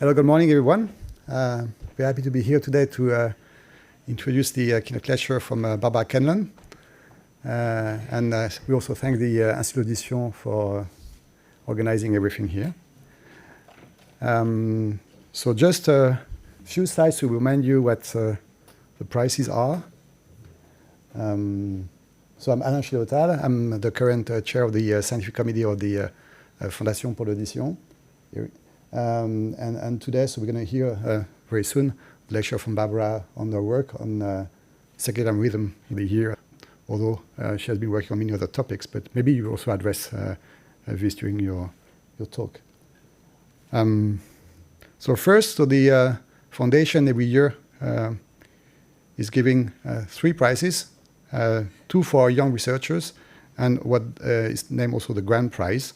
Hello, good morning, everyone. Very happy to be here today to introduce the keynote lecture from Barbara Canlon. And we also thank the Institut d'Audition for organizing everything here. So just a few slides to remind you what the prices are. So I'm Alain Chilotal. I'm the current chair of the scientific committee of the Fondation pour l'Audition. And today, so we're going to hear very soon a lecture from Barbara on her work on circadian rhythm in the year, although she has been working on many other topics, but maybe you also address this during your talk. So first, so the foundation every year is giving 3 prizes, 2 for young researchers, and what is named also the Grand Prize.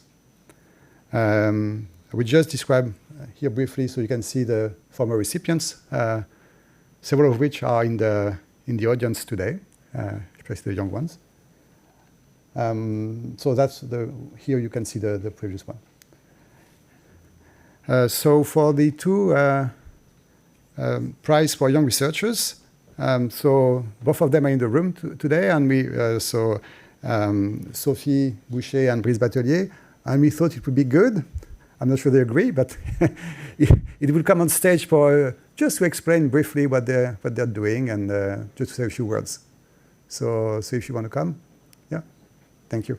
We just describe here briefly, so you can see the former recipients, several of which are in the audience today, especially the young ones. So that's here you can see the previous one. So for the 2 prize for young researchers, so both of them are in the room today, and we Sophie Boucher and Brice Batelier, and we thought it would be good. I'm not sure they agree, but it will come on stage for just to explain briefly what they're doing and just to say a few words. So if you want to come, yeah, thank you.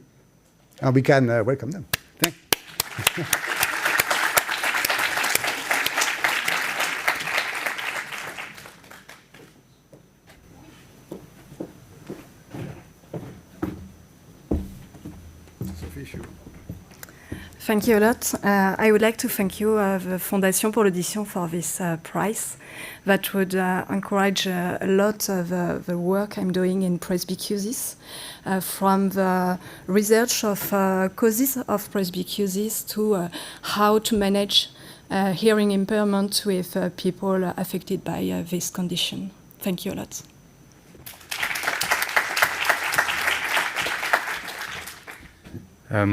And we can welcome them. Thank you. Thank you a lot. I would like to thank you, the Fondation pour l'Audition, for this prize that would encourage a lot of the work I'm doing in presbycusis, from the research of causes of presbycusis to how to manage hearing impairment with people affected by this condition. Thank you a lot.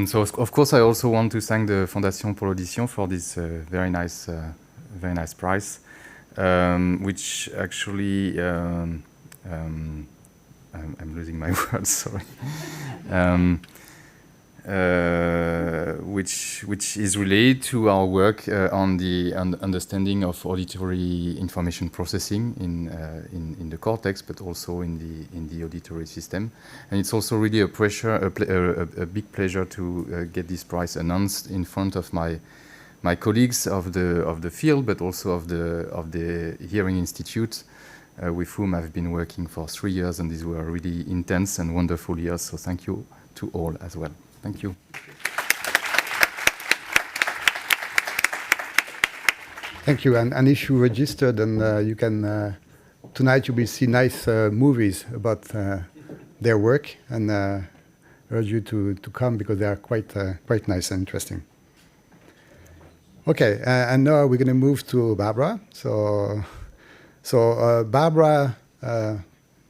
So of course I also want to thank the Fondation pour l'Audition for this very nice prize, which actually I'm losing my words. Sorry. Which is related to our work on the understanding of auditory information processing in the cortex, but also in the auditory system. And it's also really a big pleasure to get this prize announced in front of my colleagues of the field, but also of the Hearing Institute, with whom I've been working for 3 years, and these were really intense and wonderful years. So thank you to all as well. Thank you. Thank you. And if you registered, then you can tonight you will see nice movies about their work, and urge you to come because they are quite nice and interesting. Okay, and now we're going to move to Barbara. So Barbara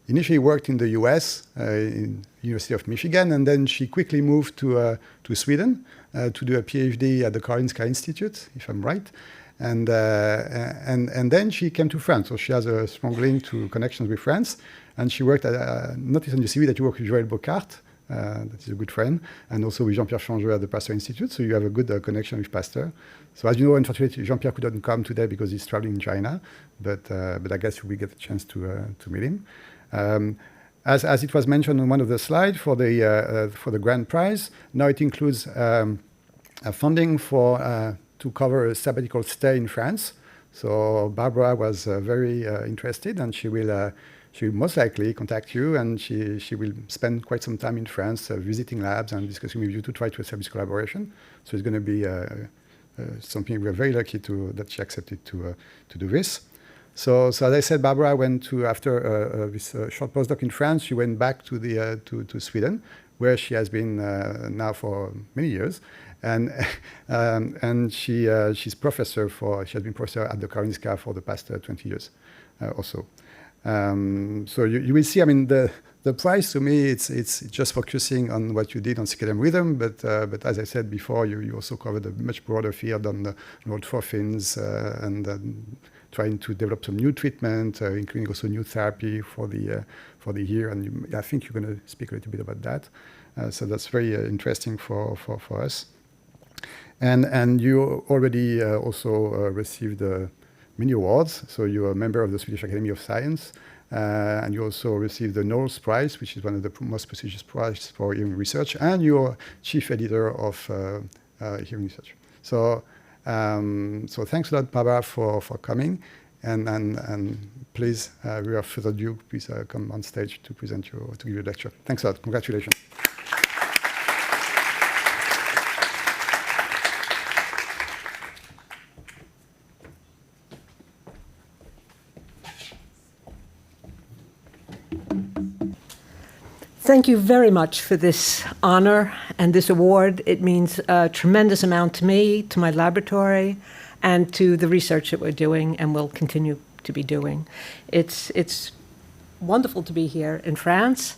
initially worked in the U.S. In University of Michigan, and then she quickly moved to Sweden to do a PhD at the Karolinska Institute, if I'm right. And then she came to France. So she has a strong link to connections with France. And she worked at, notice on your CV that you work with Joël Bocart, that is a good friend, and also with Jean-Pierre Changeux at the Pasteur Institute. So you have a good connection with Pasteur. So as you know, unfortunately, Jean-Pierre couldn't come today because he's traveling in China, but I guess we get a chance to meet him. As it was mentioned on one of the slides for the Grand Prize, now it includes funding to cover a sabbatical stay in France. So Barbara was very interested, and she will most likely contact you, and she will spend quite some time in France visiting labs and discussing with you to try to establish collaboration. So it's going to be something we're very lucky that she accepted to do this. So as I said, Barbara went to, after this short postdoc in France, she went back to Sweden, where she has been now for many years, and she's professor she has been professor at the Karolinska for the past 20 years, also. So you will see, I mean, the the prize, to me, it's just focusing on what you did on circadian rhythm, but as I said before, you also covered a much broader field on the neurotropins and trying to develop some new treatment, including also new therapy for the ear, and I think you're going to speak a little bit about that. So that's very interesting for us. And you already also received many awards. So you're a member of the Swedish Academy of Science, and you also received the Knowles Prize, which is one of the most prestigious prizes for hearing research, and you're chief editor of hearing research. So thanks a lot, Barbara, for coming. And please, without further ado, please come on stage to give your lecture. Thanks a lot. Congratulations. Thank you very much for this honor and this award. It means a tremendous amount to me, to my laboratory, and to the research that we're doing and will continue to be doing. It's wonderful to be here in France,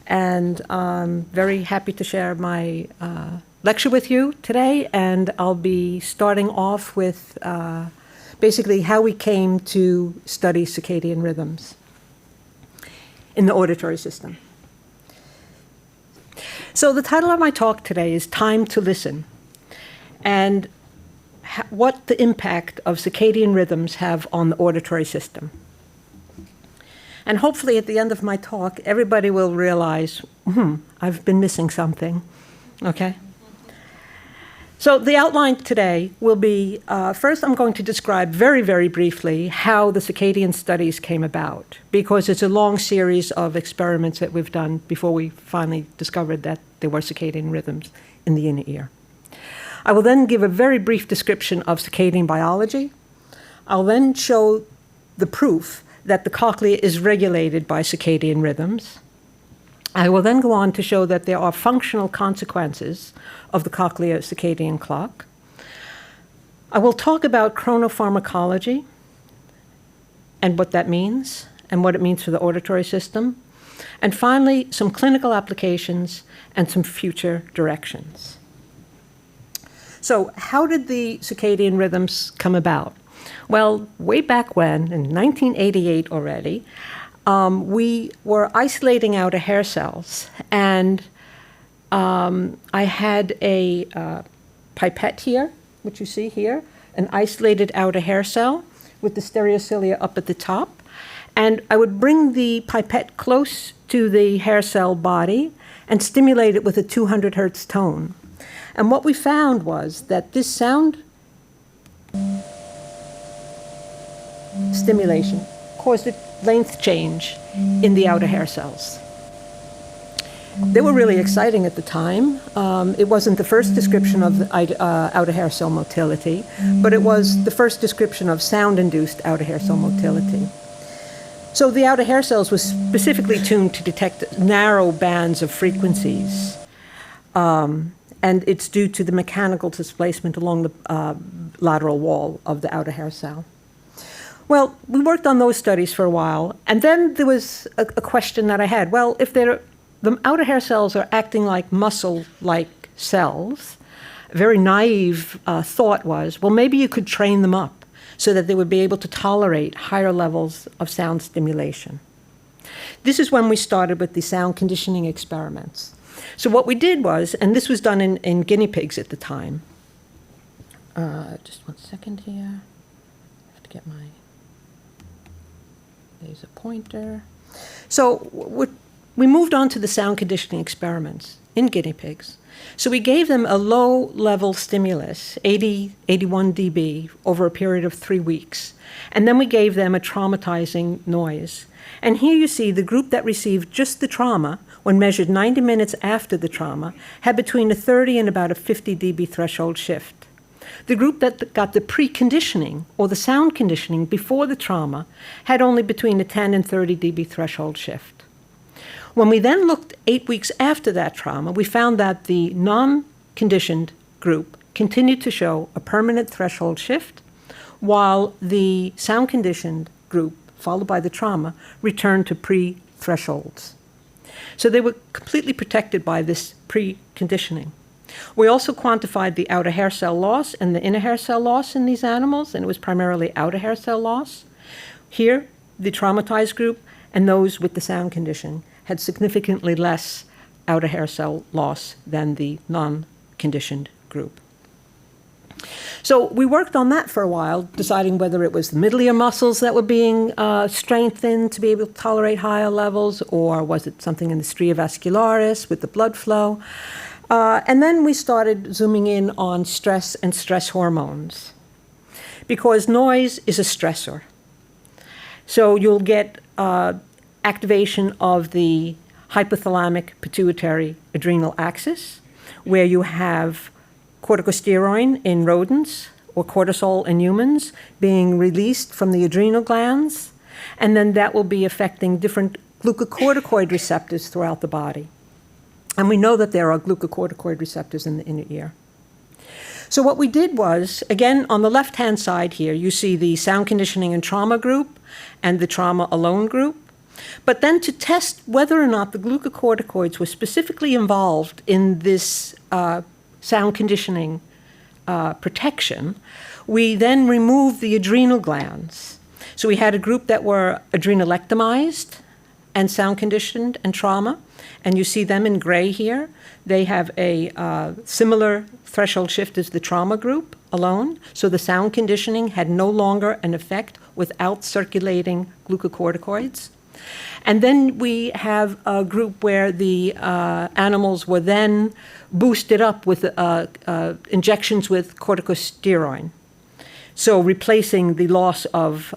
and I'm very happy to share my lecture with you today. And I'll be starting off with basically how we came to study circadian rhythms in the auditory system. So the title of my talk today is Time to Listen, and what the impact of circadian rhythms have on the auditory system. And hopefully at the end of my talk, everybody will realize, I've been missing something, okay? So the outline today will be, first I'm going to describe very, very briefly how the circadian studies came about, because it's a long series of experiments that we've done before we finally discovered that there were circadian rhythms in the inner ear. I will then give a very brief description of circadian biology. I'll then show the proof that the cochlea is regulated by circadian rhythms. I will then go on to show that there are functional consequences of the cochlear circadian clock. I will talk about chronopharmacology and what that means and what it means for the auditory system. And finally, some clinical applications and some future directions. So how did the circadian rhythms come about? Well, way back when, in 1988 already, we were isolating outer hair cells, and I had a pipette here, which you see here, an isolated outer hair cell with the stereocilia up at the top, and I would bring the pipette close to the hair cell body and stimulate it with a 200 hertz tone. And what we found was that this sound stimulation caused a length change in the outer hair cells. They were really exciting at the time. It wasn't the first description of outer hair cell motility, but it was the first description of sound-induced outer hair cell motility. So the outer hair cells were specifically tuned to detect narrow bands of frequencies, and it's due to the mechanical displacement along the lateral wall of the outer hair cell. Well, we worked on those studies for a while, and then there was a question that I had. Well, if the outer hair cells are acting like muscle-like cells, a very naive thought was, well, maybe you could train them up so that they would be able to tolerate higher levels of sound stimulation. This is when we started with the sound conditioning experiments. So what we did was, and this was done in guinea pigs at the time. Just 1 second here. I have to get my... There's a pointer. So we moved on to the sound conditioning experiments in guinea pigs. So we gave them a low-level stimulus, 81 dB, over a period of 3 weeks. And then we gave them a traumatizing noise. And here you see the group that received just the trauma, when measured 90 minutes after the trauma, had between a 30 and about a 50 dB threshold shift. The group that got the preconditioning, or the sound conditioning before the trauma, had only between a 10 and 30 dB threshold shift. When we then looked 8 weeks after that trauma, we found that the non-conditioned group continued to show a permanent threshold shift, while the sound-conditioned group, followed by the trauma, returned to pre-thresholds. So they were completely protected by this preconditioning. We also quantified the outer hair cell loss and the inner hair cell loss in these animals, and it was primarily outer hair cell loss. Here, the traumatized group and those with the sound condition had significantly less outer hair cell loss than the non-conditioned group. So we worked on that for a while, deciding whether it was the middle ear muscles that were being strengthened to be able to tolerate higher levels, or was it something in the stria vascularis with the blood flow. And then we started zooming in on stress and stress hormones, because noise is a stressor. So you'll get activation of the hypothalamic pituitary adrenal axis, where you have corticosteroid in rodents or cortisol in humans being released from the adrenal glands, and then that will be affecting different glucocorticoid receptors throughout the body. And we know that there are glucocorticoid receptors in the inner ear. So what we did was, again, on the left-hand side here, you see the sound conditioning and trauma group and the trauma alone group. But then to test whether or not the glucocorticoids were specifically involved in this sound conditioning protection, we then removed the adrenal glands. So we had a group that were adrenalectomized and sound conditioned and trauma, and you see them in gray here. They have a similar threshold shift as the trauma group alone, so the sound conditioning had no longer an effect without circulating glucocorticoids. And then we have a group where the animals were then boosted up with injections with corticosteroid, so replacing the loss of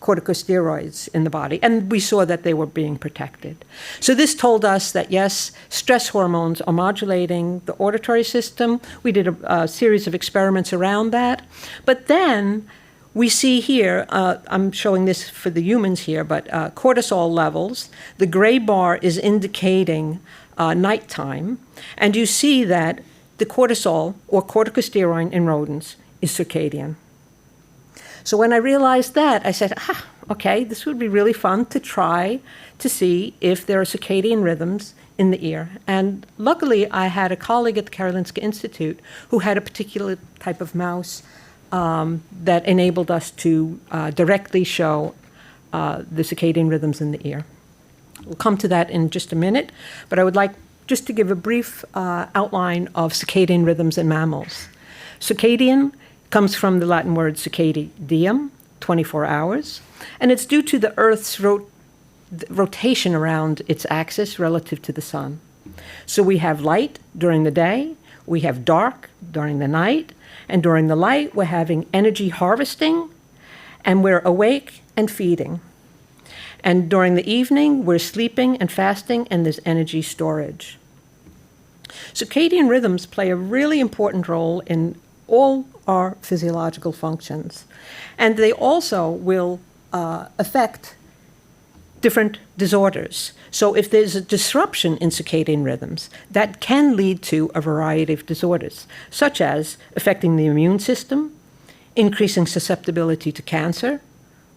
corticosteroids in the body, and we saw that they were being protected. So this told us that, yes, stress hormones are modulating the auditory system. We did a series of experiments around that. But then we see here, I'm showing this for the humans here, but cortisol levels, the gray bar is indicating nighttime, and you see that the cortisol or corticosteroid in rodents is circadian. So when I realized that, I said, okay, this would be really fun to try to see if there are circadian rhythms in the ear. And luckily, I had a colleague at the Karolinska Institute who had a particular type of mouse that enabled us to directly show the circadian rhythms in the ear. We'll come to that in just a minute, but I would like just to give a brief outline of circadian rhythms in mammals. Circadian comes from the Latin word circadium, 24 hours, and it's due to the Earth's rotation around its axis relative to the sun. So we have light during the day, we have dark during the night, and during the light we're having energy harvesting, and we're awake and feeding. And during the evening we're sleeping and fasting, and there's energy storage. Circadian rhythms play a really important role in all our physiological functions. And they also will affect different disorders. So if there's a disruption in circadian rhythms, that can lead to a variety of disorders, such as affecting the immune system, increasing susceptibility to cancer,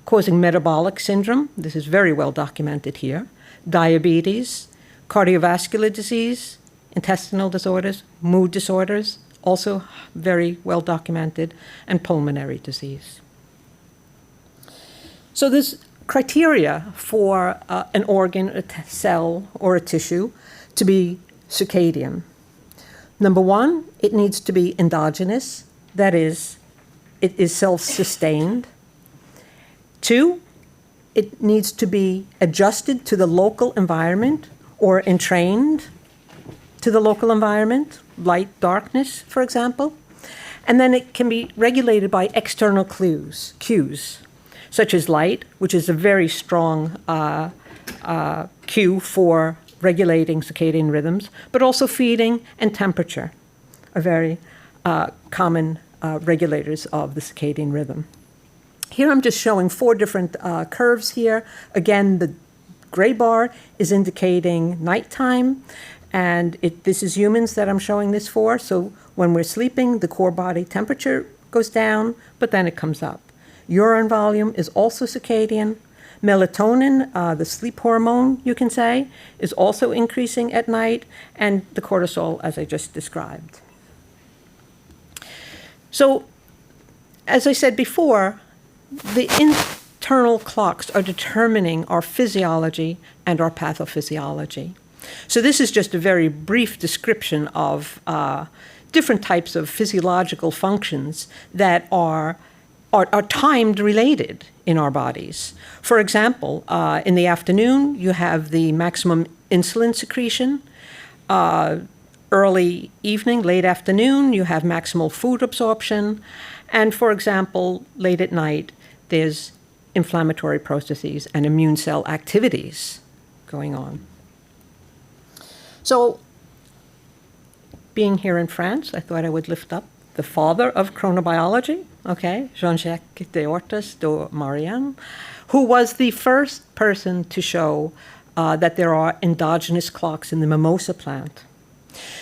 causing metabolic syndrome, this is very well documented here, diabetes, cardiovascular disease, intestinal disorders, mood disorders, also very well documented, and pulmonary disease. So there's criteria for an organ, a cell, or a tissue to be circadian. Number one, it needs to be endogenous, that is, it is self-sustained. Two, it needs to be adjusted to the local environment or entrained to the local environment, light, darkness, for example. And then it can be regulated by external cues, such as light, which is a very strong cue for regulating circadian rhythms, but also feeding and temperature are very common regulators of the circadian rhythm. Here I'm just showing 4 different curves here. Again, the gray bar is indicating nighttime, and this is humans that I'm showing this for. So when we're sleeping, the core body temperature goes down, but then it comes up. Urine volume is also circadian. Melatonin, the sleep hormone, you can say, is also increasing at night, and the cortisol, as I just described. So, as I said before, the internal clocks are determining our physiology and our pathophysiology. So this is just a very brief description of different types of physiological functions that are timed related in our bodies. For example, in the afternoon, you have the maximum insulin secretion. Early evening, late afternoon, you have maximal food absorption. And for example, late at night, there's inflammatory processes and immune cell activities going on. So, being here in France, I thought I would lift up the father of chronobiology, okay, Jean-Jacques Deortas de Marianne, who was the first person to show that there are endogenous clocks in the mimosa plant.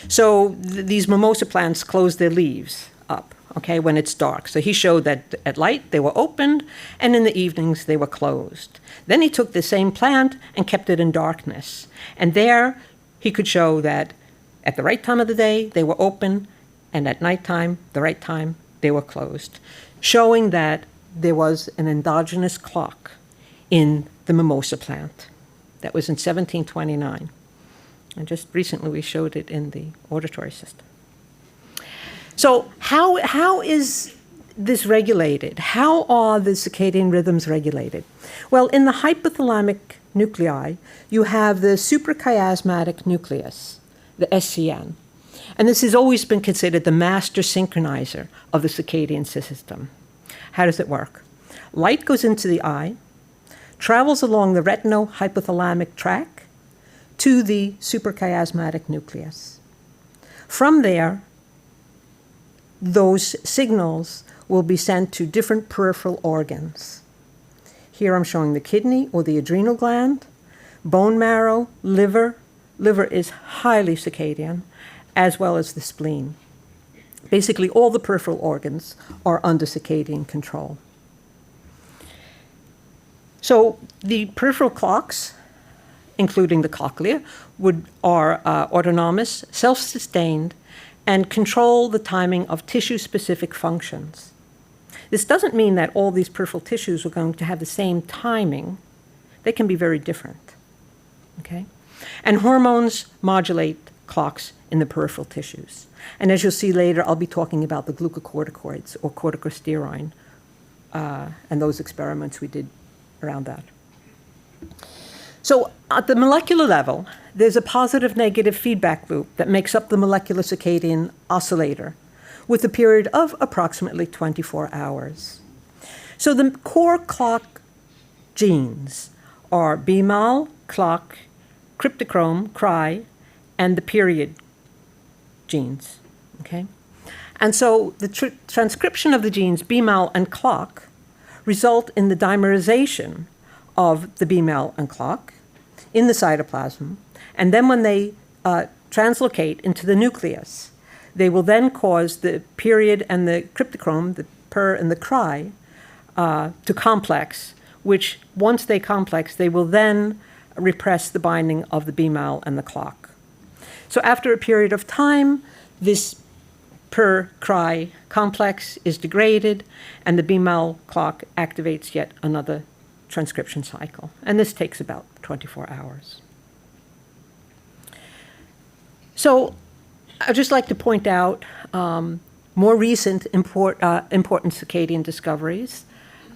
So these mimosa plants close their leaves up, okay, when it's dark. So he showed that at light they were opened, and in the evenings they were closed. Then he took the same plant and kept it in darkness. And there he could show that at the right time of the day they were open, and at nighttime, the right time, they were closed, showing that there was an endogenous clock in the mimosa plant. That was in 1729. And just recently we showed it in the auditory system. So how is this regulated? How are the circadian rhythms regulated? Well, in the hypothalamic nuclei, you have the suprachiasmatic nucleus, the SCN. And this has always been considered the master synchronizer of the circadian system. How does it work? Light goes into the eye, travels along the retino-hypothalamic tract to the suprachiasmatic nucleus. From there, those signals will be sent to different peripheral organs. Here I'm showing the kidney or the adrenal gland, bone marrow, liver. Liver is highly circadian, as well as the spleen. Basically, all the peripheral organs are under circadian control. So the peripheral clocks, including the cochlea, are autonomous, self-sustained, and control the timing of tissue-specific functions. This doesn't mean that all these peripheral tissues are going to have the same timing. They can be very different, okay? And hormones modulate clocks in the peripheral tissues. And as you'll see later, I'll be talking about the glucocorticoids or corticosteroid and those experiments we did around that. So at the molecular level, there's a positive-negative feedback loop that makes up the molecular circadian oscillator with a period of approximately 24 hours. So the core clock genes are BMAL, clock, cryptochrome, cry, and the period genes, okay? And so the transcription of the genes BMAL and clock result in the dimerization of the BMAL and clock in the cytoplasm, and then when they translocate into the nucleus, they will then cause the period and the cryptochrome, the per and the cry, to complex, which once they complex, they will then repress the binding of the BMAL and the clock. So after a period of time, this per-cry complex is degraded, and the BMAL clock activates yet another transcription cycle. And this takes about 24 hours. So I'd just like to point out more recent important circadian discoveries.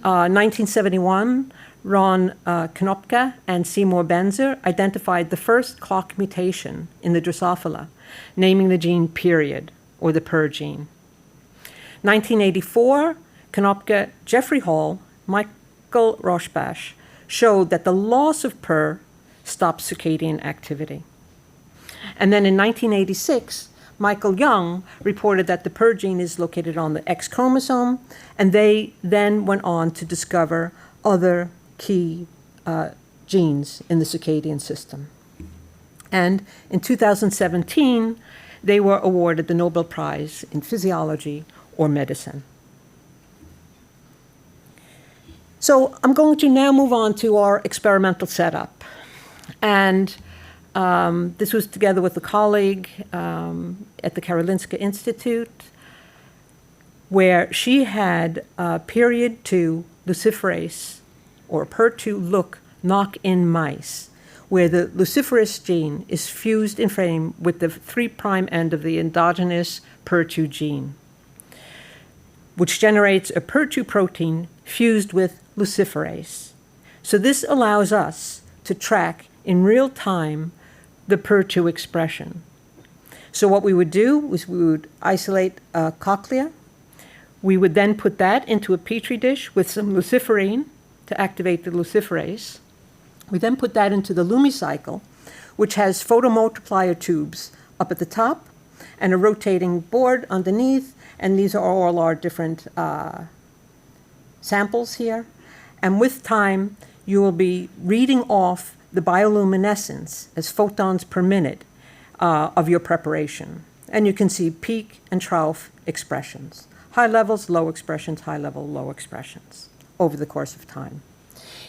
1971, Ron Konopka and Seymour Benzer identified the first clock mutation in the Drosophila, naming the gene period, or the per gene. 1984, Konopka, Jeffrey Hall, Michael Roshbash showed that the loss of per stops circadian activity. And then in 1986, Michael Young reported that the per gene is located on the X chromosome, and they then went on to discover other key genes in the circadian system. And in 2017, they were awarded the Nobel Prize in Physiology or Medicine. So I'm going to now move on to our experimental setup. And this was together with a colleague at the Karolinska Institute, where she had period 2 luciferase, or per2 look knock-in mice, where the luciferase gene is fused in frame with the 3' end of the endogenous per2 gene, which generates a per2 protein fused with luciferase. So this allows us to track in real time the per2 expression. So what we would do was we would isolate a cochlea. We would then put that into a petri dish with some luciferine to activate the luciferase. We then put that into the lumicycle, which has photomultiplier tubes up at the top and a rotating board underneath, and these are all our different samples here. And with time, you will be reading off the bioluminescence as photons per minute of your preparation. And you can see peak and trough expressions. High levels, low expressions, high level, low expressions over the course of time.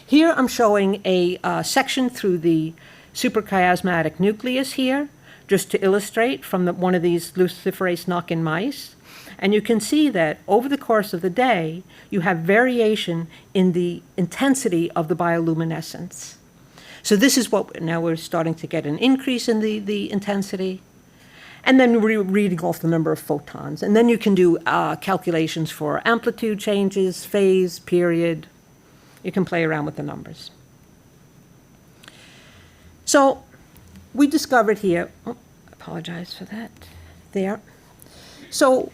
Here I'm showing a section through the suprachiasmatic nucleus here, just to illustrate from one of these luciferase knock-in mice. And you can see that over the course of the day, you have variation in the intensity of the bioluminescence. So this is what now we're starting to get an increase in the intensity. And then we're reading off the number of photons. And then you can do calculations for amplitude changes, phase, period. You can play around with the numbers. So we discovered here, oh, apologize for that, there. So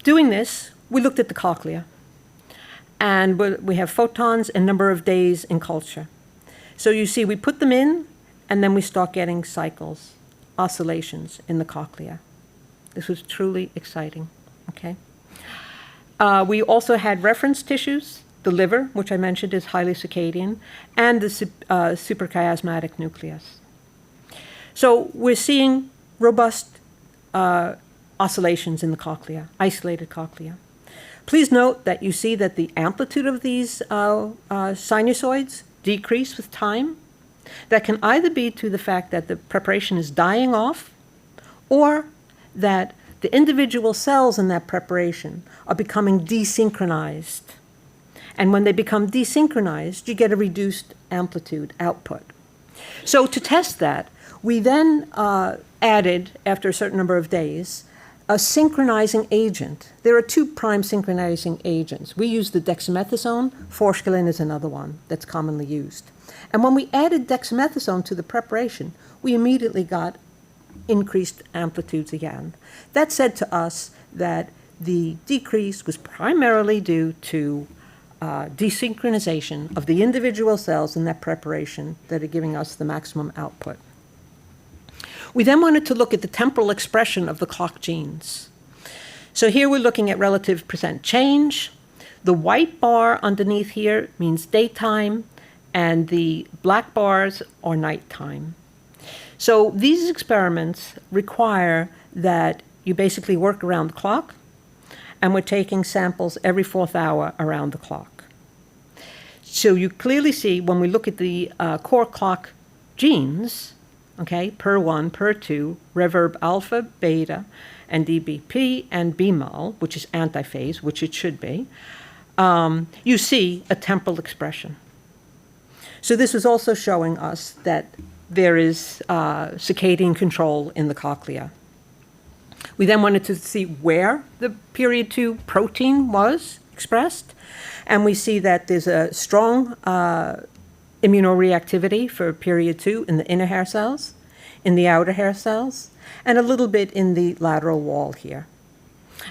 doing this, we looked at the cochlea. And we have photons and number of days in culture. So you see, we put them in, and then we start getting cycles, oscillations in the cochlea. This was truly exciting, okay? We also had reference tissues, the liver, which I mentioned is highly circadian, and the suprachiasmatic nucleus. So we're seeing robust oscillations in the cochlea, isolated cochlea. Please note that you see that the amplitude of these sinusoids decrease with time. That can either be to the fact that the preparation is dying off, or that the individual cells in that preparation are becoming desynchronized. And when they become desynchronized, you get a reduced amplitude output. So to test that, we then added, after a certain number of days, a synchronizing agent. There are 2 prime synchronizing agents. We use the dexamethasone. Forskolin is another one that's commonly used. And when we added dexamethasone to the preparation, we immediately got increased amplitudes again. That said to us that the decrease was primarily due to desynchronization of the individual cells in that preparation that are giving us the maximum output. We then wanted to look at the temporal expression of the clock genes. So here we're looking at relative percent change. The white bar underneath here means daytime, and the black bars are nighttime. So these experiments require that you basically work around the clock, and we're taking samples every 4th hour around the clock. So you clearly see when we look at the core clock genes, okay, per1, per2, reverb alpha, beta, and DBP, and BMAL, which is antiphase, which it should be, you see a temporal expression. So this is also showing us that there is circadian control in the cochlea. We then wanted to see where the period 2 protein was expressed, and we see that there's a strong immunoreactivity for period 2 in the inner hair cells, in the outer hair cells, and a little bit in the lateral wall here.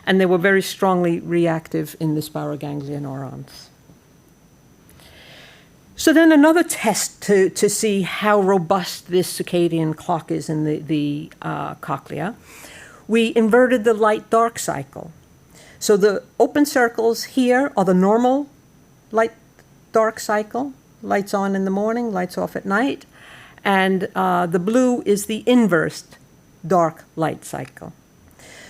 And they were very strongly reactive in the spiroganglial neurons. So then another test to see how robust this circadian clock is in the cochlea, we inverted the light-dark cycle. So the open circles here are the normal light-dark cycle, lights on in the morning, lights off at night, and the blue is the inverse dark light cycle.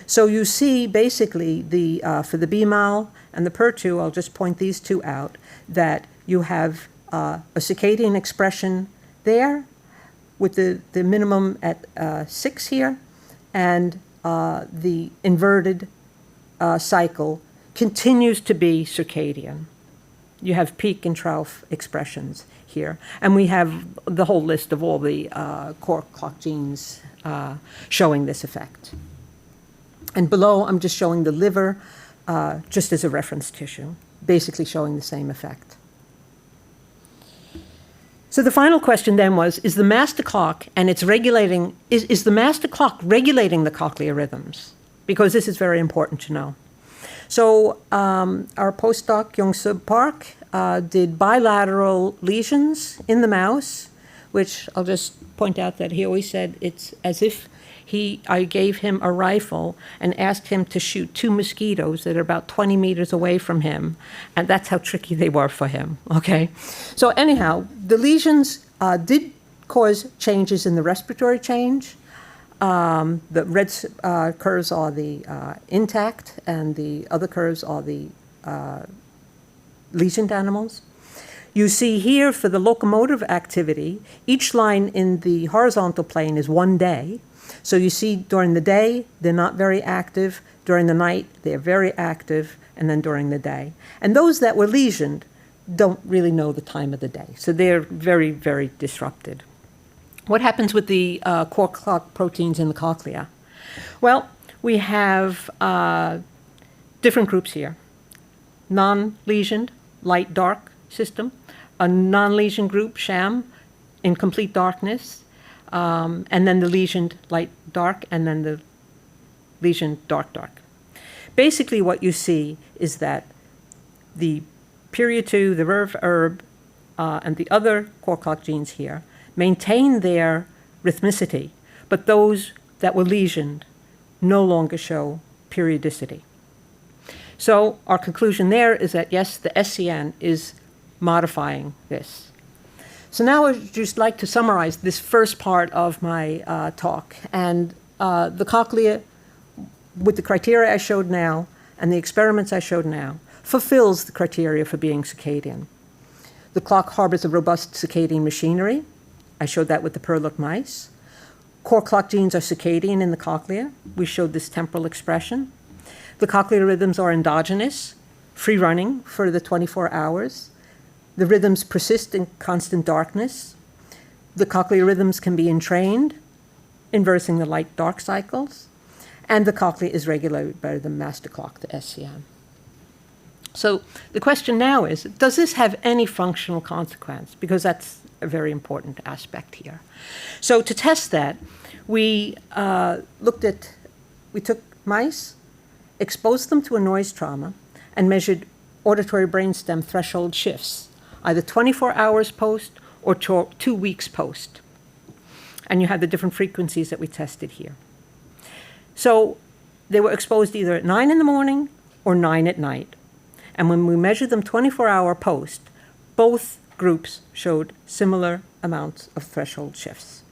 So you see basically for the BMAL and the PER2, I'll just point these 2 out, that you have a circadian expression there with the minimum at 6 here, and the inverted cycle continues to be circadian. You have peak and trough expressions here. And we have the whole list of all the core clock genes showing this effect. And below, I'm just showing the liver just as a reference tissue, basically showing the same effect. So the final question then was, is the master clock and its regulating, is the master clock regulating the cochlear rhythms? Because this is very important to know. So our postdoc, Young-Sub Park, did bilateral lesions in the mouse, which I'll just point out that he always said it's as if I gave him a rifle and asked him to shoot 2 mosquitoes that are about 20 meters away from him, and that's how tricky they were for him, okay? So anyhow, the lesions did cause changes in the respiratory change. The red curves are the intact, and the other curves are the lesioned animals. You see here for the locomotive activity, each line in the horizontal plane is 1 day. So you see during the day, they're not very active. During the night, they're very active, and then during the day. And those that were lesioned don't really know the time of the day. So they're very, very disrupted. What happens with the core clock proteins in the cochlea? Well, we have different groups here. Non-lesioned, light-dark system. A non-lesion group, sham, in complete darkness. And then the lesioned light-dark, and then the lesioned dark-dark. Basically what you see is that the period 2, the herb, and the other core clock genes here maintain their rhythmicity, but those that were lesioned no longer show periodicity. So our conclusion there is that, yes, the SCN is modifying this. So now I'd just like to summarize this first part of my talk. And the cochlea, with the criteria I showed now and the experiments I showed now, fulfills the criteria for being circadian. The clock harbors a robust circadian machinery. I showed that with the Perlook mice. Core clock genes are circadian in the cochlea. We showed this temporal expression. The cochlear rhythms are endogenous, free-running for the 24 hours. The rhythms persist in constant darkness. The cochlear rhythms can be entrained, inversing the light-dark cycles. And the cochlea is regulated by the master clock, the SCN. So the question now is, does this have any functional consequence? Because that's a very important aspect here. So to test that, we took mice, exposed them to a noise trauma, and measured auditory brainstem threshold shifts, either 24 hours post or 2 weeks post. And you have the different frequencies that we tested here. So they were exposed either at 9 in the morning or 9 at night. And when we measured them 24-hour post, both groups showed similar amounts of threshold shifts.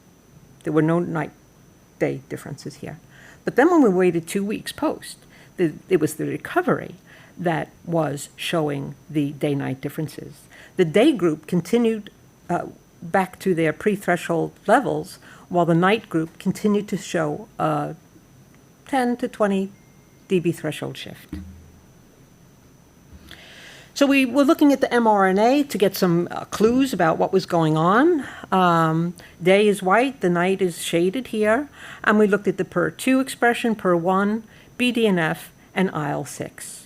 There were no night-day differences here. But then when we waited 2 weeks post, it was the recovery that was showing the day-night differences. The day group continued back to their pre-threshold levels, while the night group continued to show a 10 to 20 dB threshold shift. So we were looking at the mRNA to get some clues about what was going on. Day is white, the night is shaded here. And we looked at the PER2 expression, PER1, BDNF, and IL-6.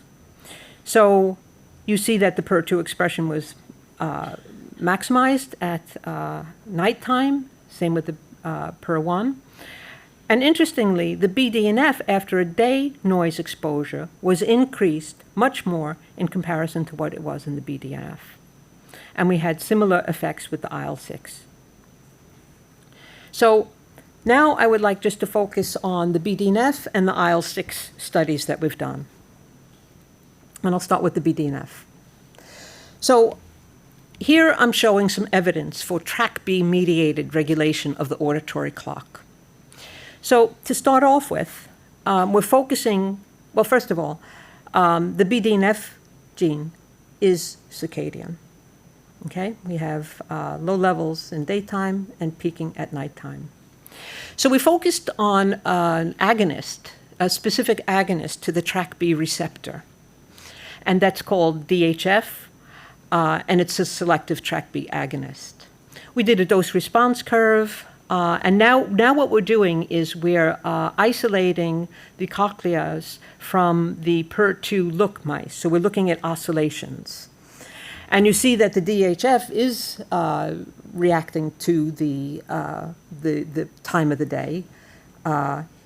So you see that the PER2 expression was maximized at nighttime, same with the PER1. And interestingly, the BDNF after a day noise exposure was increased much more in comparison to what it was in the BDNF. And we had similar effects with the IL-6. So now I would like just to focus on the BDNF and the IL-6 studies that we've done. And I'll start with the BDNF. So here I'm showing some evidence for TrkB-mediated regulation of the auditory clock. So to start off with, we're focusing, well, first of all, the BDNF gene is circadian. Okay, we have low levels in daytime and peaking at nighttime. So we focused on an agonist, a specific agonist to the TrkB receptor, and that's called DHF, and it's a selective TrkB agonist. We did a dose-response curve, and now what we're doing is we're isolating the cochleas from the PER2 look mice. So we're looking at oscillations. And you see that the DHF is reacting to the time of the day.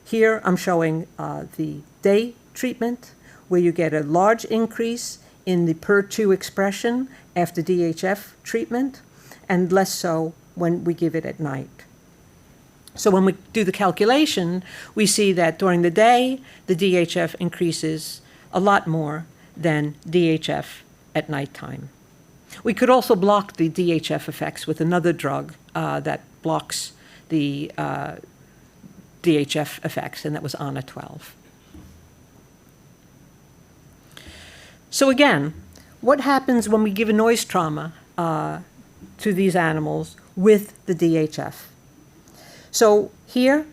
Here I'm showing the day treatment, where you get a large increase in the PER2 expression after DHF treatment, and less so when we give it at night. So when we do the calculation, we see that during the day, the DHF increases a lot more than DHF at nighttime. We could also block the DHF effects with another drug that blocks the DHF effects, and that was ANA 12. So again, what happens when we give a noise trauma to these animals with the DHF? So here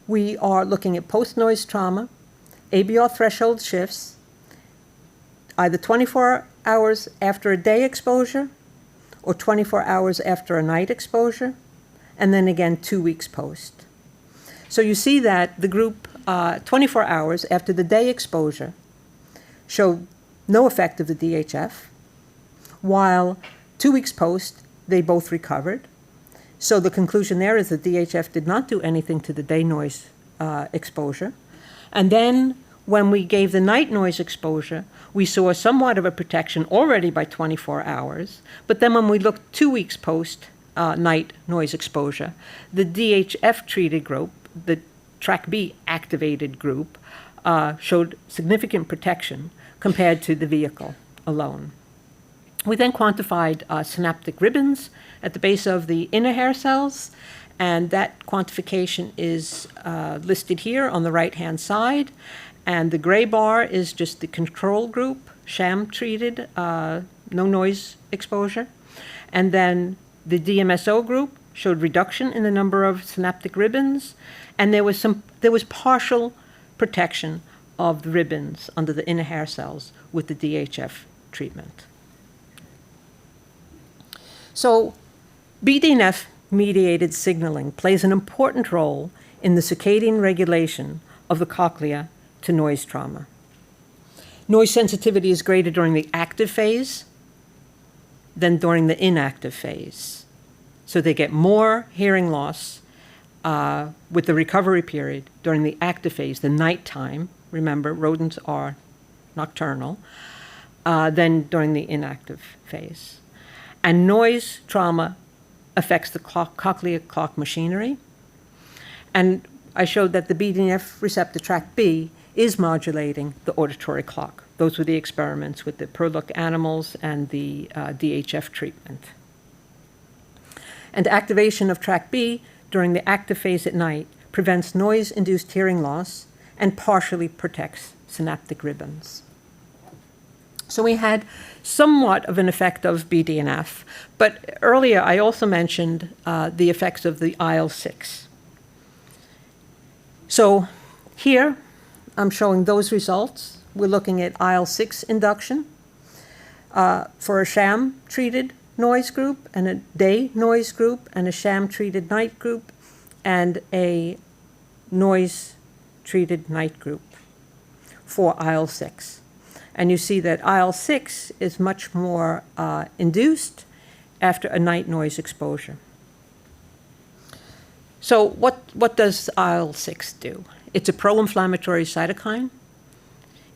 we are looking at post-noise trauma, ABR threshold shifts, either 24 hours after a day exposure or 24 hours after a night exposure, and then again 2 weeks post. So you see that the group 24 hours after the day exposure showed no effect of the DHF, while 2 weeks post they both recovered. So the conclusion there is that DHF did not do anything to the day noise exposure. And then when we gave the night noise exposure, we saw somewhat of a protection already by 24 hours. But then when we looked 2 weeks post night noise exposure, the DHF treated group, the TrkB activated group, showed significant protection compared to the vehicle alone. We then quantified synaptic ribbons at the base of the inner hair cells, and that quantification is listed here on the right-hand side. And the gray bar is just the control group, sham-treated, no noise exposure. And then the DMSO group showed reduction in the number of synaptic ribbons, and there was partial protection of the ribbons under the inner hair cells with the DHF treatment. So BDNF-mediated signaling plays an important role in the circadian regulation of the cochlea to noise trauma. Noise sensitivity is greater during the active phase than during the inactive phase. So they get more hearing loss with the recovery period during the active phase, the nighttime. Remember, rodents are nocturnal, than during the inactive phase. And noise trauma affects the cochlear clock machinery. And I showed that the BDNF receptor TrkB is modulating the auditory clock. Those were the experiments with the per-look animals and the DHF treatment. And activation of TrkB during the active phase at night prevents noise-induced hearing loss and partially protects synaptic ribbons. So we had somewhat of an effect of BDNF, but earlier I also mentioned the effects of the IL-6. So here I'm showing those results. We're looking at IL-6 induction for a sham-treated noise group and a day noise group and a sham-treated night group and a noise-treated night group for IL-6. And you see that IL-6 is much more induced after a night noise exposure. So what does IL-6 do? It's a pro-inflammatory cytokine.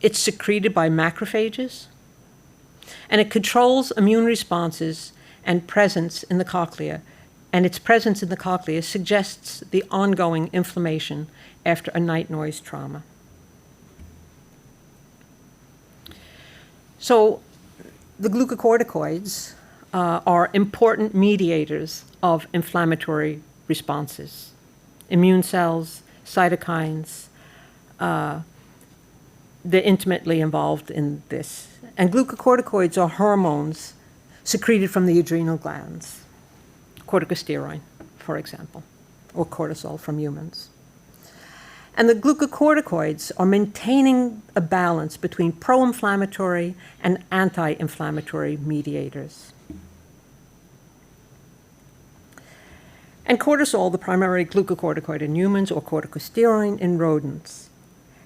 It's secreted by macrophages. And it controls immune responses and presence in the cochlea. And its presence in the cochlea suggests the ongoing inflammation after a night noise trauma. So the glucocorticoids are important mediators of inflammatory responses. Immune cells, cytokines, they're intimately involved in this. And glucocorticoids are hormones secreted from the adrenal glands, corticosteroid, for example, or cortisol from humans. And the glucocorticoids are maintaining a balance between pro-inflammatory and anti-inflammatory mediators. And cortisol, the primary glucocorticoid in humans, or corticosteroid in rodents,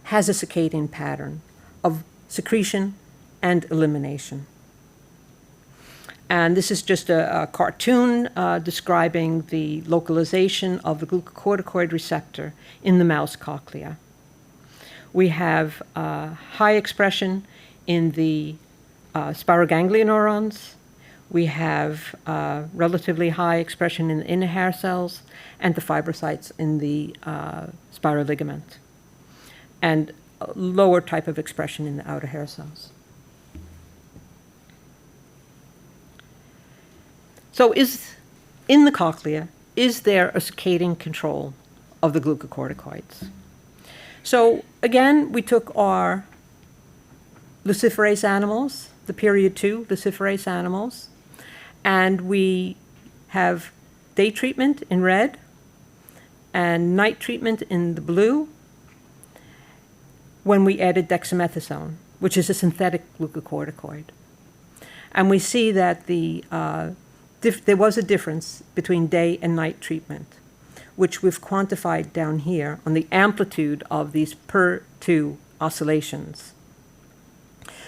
has a circadian pattern of secretion and elimination. And this is just a cartoon describing the localization of the glucocorticoid receptor in the mouse cochlea. We have high expression in the spiral ganglia neurons. We have relatively high expression in the inner hair cells and the fibrocytes in the spiral ligament, and a lower type of expression in the outer hair cells. So in the cochlea, is there a circadian control of the glucocorticoids? So again, we took our luciferase animals, the period 2 luciferase animals, and we have day treatment in red and night treatment in the blue when we added dexamethasone, which is a synthetic glucocorticoid. And we see that there was a difference between day and night treatment, which we've quantified down here on the amplitude of these per 2 oscillations.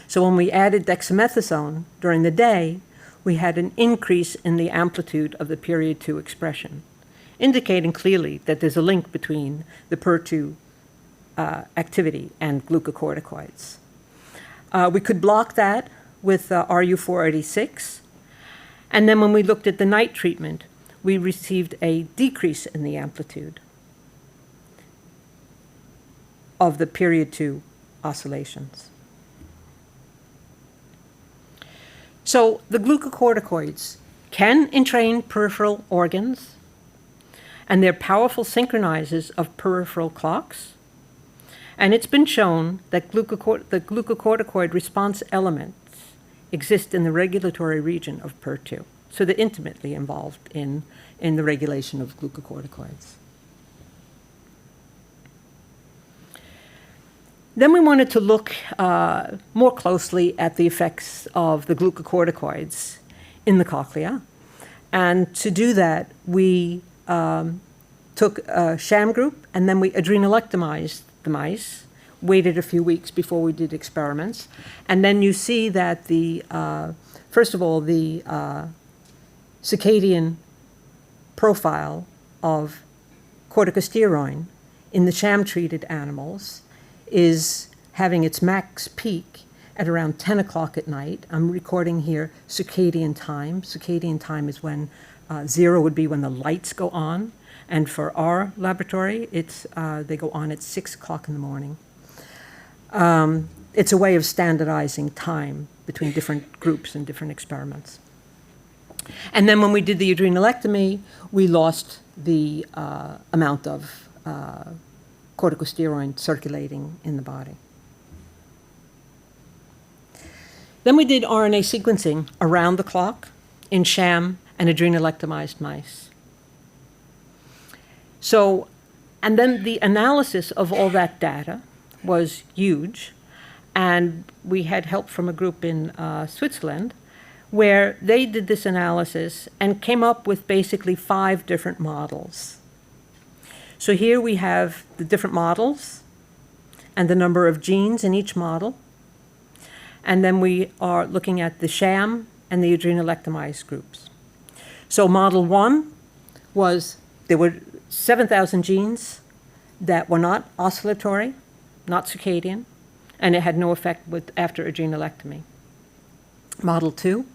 So when we added dexamethasone during the day, we had an increase in the amplitude of the period 2 expression, indicating clearly that there's a link between the per 2 activity and glucocorticoids. We could block that with RU486. And then when we looked at the night treatment, we received a decrease in the amplitude of the period 2 oscillations. So the glucocorticoids can entrain peripheral organs, and they're powerful synchronizers of peripheral clocks. And it's been shown that the glucocorticoid response elements exist in the regulatory region of PER2. So they're intimately involved in the regulation of glucocorticoids. Then we wanted to look more closely at the effects of the glucocorticoids in the cochlea. And to do that, we took a sham group, and then we adrenalectomized the mice, waited a few weeks before we did experiments. And then you see that first of all, the circadian profile of corticosteroid in the sham-treated animals is having its max peak at around 10 o'clock at night. I'm recording here circadian time. Circadian time is when 0 would be when the lights go on. And for our laboratory, they go on at 6 o'clock in the morning. It's a way of standardizing time between different groups and different experiments. And then when we did the adrenalectomy, we lost the amount of corticosteroid circulating in the body. Then we did RNA sequencing around the clock in sham and adrenalectomized mice. So, and then the analysis of all that data was huge, and we had help from a group in Switzerland where they did this analysis and came up with basically 5 different models. So here we have the different models and the number of genes in each model, and then we are looking at the sham and the adrenalectomized groups. So model 1 was, there were 7,000 genes that were not oscillatory, not circadian, and it had no effect after adrenalectomy. Model 2,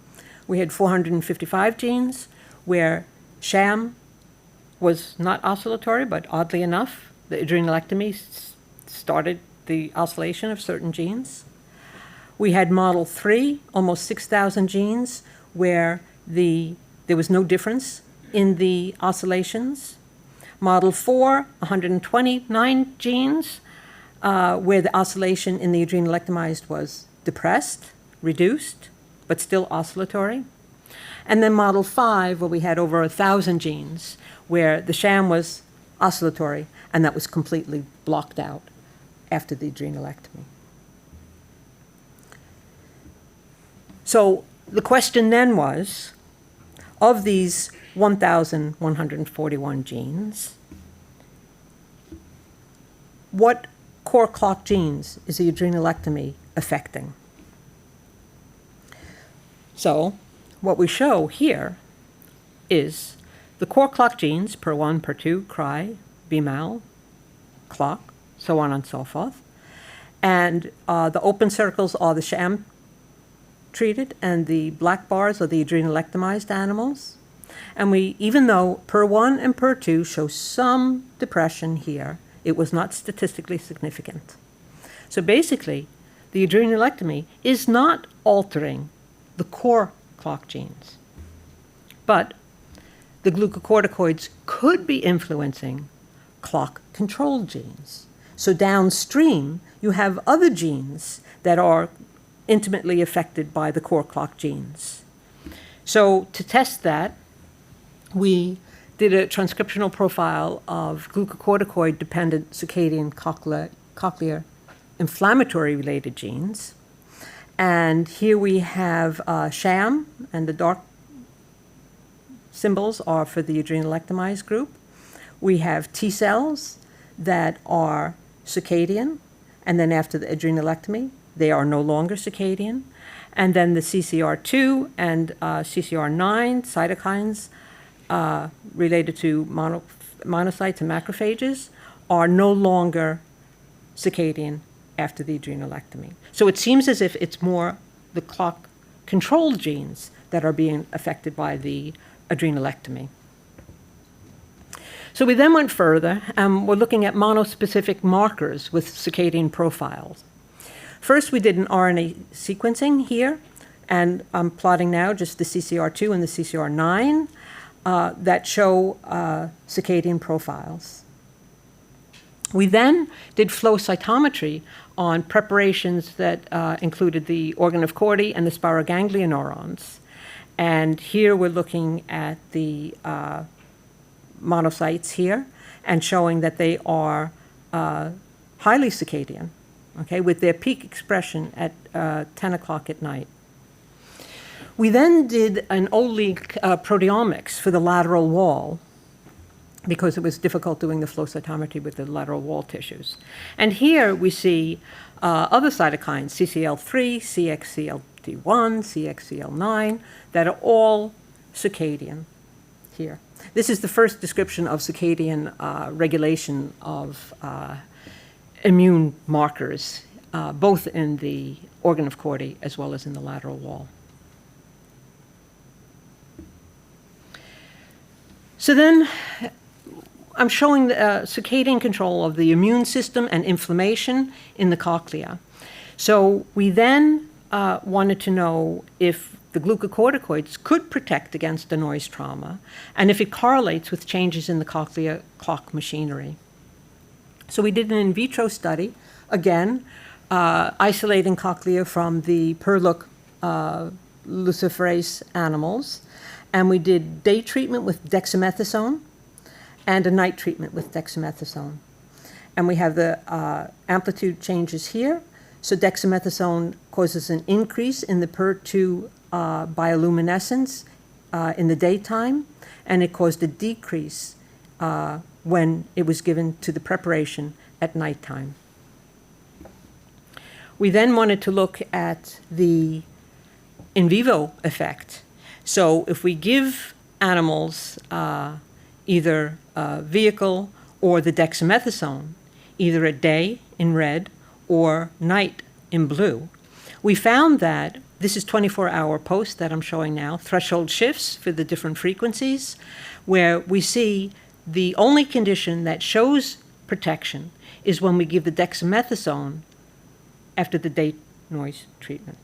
we had 455 genes where sham was not oscillatory, but oddly enough, the adrenalectomy started the oscillation of certain genes. We had model 3, almost 6,000 genes where there was no difference in the oscillations. Model 4, 129 genes, where the oscillation in the adrenalectomized was depressed, reduced, but still oscillatory. And then model 5, where we had over 1,000 genes, where the sham was oscillatory, and that was completely blocked out after the adrenalectomy. So the question then was, of these 1,141 genes, what core clock genes is the adrenalectomy affecting? So what we show here is the core clock genes, PER1, PER2, cry, BMAL, clock, so on and so forth. And the open circles are the sham treated, and the black bars are the adrenalectomized animals. And even though PER1 and PER2 show some depression here, it was not statistically significant. So basically, the adrenalectomy is not altering the core clock genes, but the glucocorticoids could be influencing clock control genes. So downstream, you have other genes that are intimately affected by the core clock genes. So to test that, we did a transcriptional profile of glucocorticoid-dependent circadian cochlear inflammatory-related genes. And here we have sham, and the dark symbols are for the adrenalectomized group. We have T cells that are circadian, and then after the adrenalectomy, they are no longer circadian. And then the CCR2 and CCR9 cytokines related to monocytes and macrophages are no longer circadian after the adrenalectomy. So it seems as if it's more the clock control genes that are being affected by the adrenalectomy. So we then went further, and we're looking at monospecific markers with circadian profiles. First, we did an RNA sequencing here, and I'm plotting now just the CCR2 and the CCR9 that show circadian profiles. We then did flow cytometry on preparations that included the organ of Corti and the spiroganglion neurons. And here we're looking at the monocytes here and showing that they are highly circadian, okay, with their peak expression at 10 o'clock at night. We then did an oblique proteomics for the lateral wall because it was difficult doing the flow cytometry with the lateral wall tissues. And here we see other cytokines, CCL3, CXCL1, CXCL9, that are all circadian here. This is the first description of circadian regulation of immune markers, both in the organ of Corti as well as in the lateral wall. So then I'm showing the circadian control of the immune system and inflammation in the cochlea. So we then wanted to know if the glucocorticoids could protect against the noise trauma and if it correlates with changes in the cochlear clock machinery. So we did an in vitro study, again, isolating cochlea from the Perlook luciferase animals, and we did day treatment with dexamethasone and a night treatment with dexamethasone. And we have the amplitude changes here. So dexamethasone causes an increase in the PER2 bioluminescence in the daytime, and it caused a decrease when it was given to the preparation at nighttime. We then wanted to look at the in vivo effect. So if we give animals either vehicle or the dexamethasone, either at day in red or night in blue, we found that, this is 24-hour post that I'm showing now, threshold shifts for the different frequencies, where we see the only condition that shows protection is when we give the dexamethasone after the day noise treatment.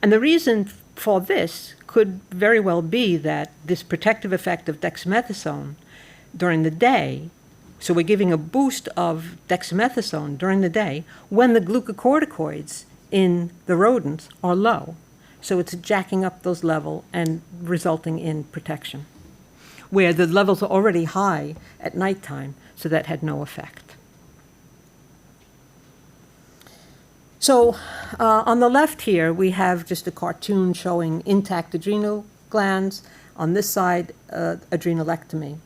And the reason for this could very well be that this protective effect of dexamethasone during the day, so we're giving a boost of dexamethasone during the day when the glucocorticoids in the rodents are low. So it's jacking up those levels and resulting in protection, where the levels are already high at nighttime, so that had no effect. So on the left here, we have just a cartoon showing intact adrenal glands. On this side, adrenalectomy.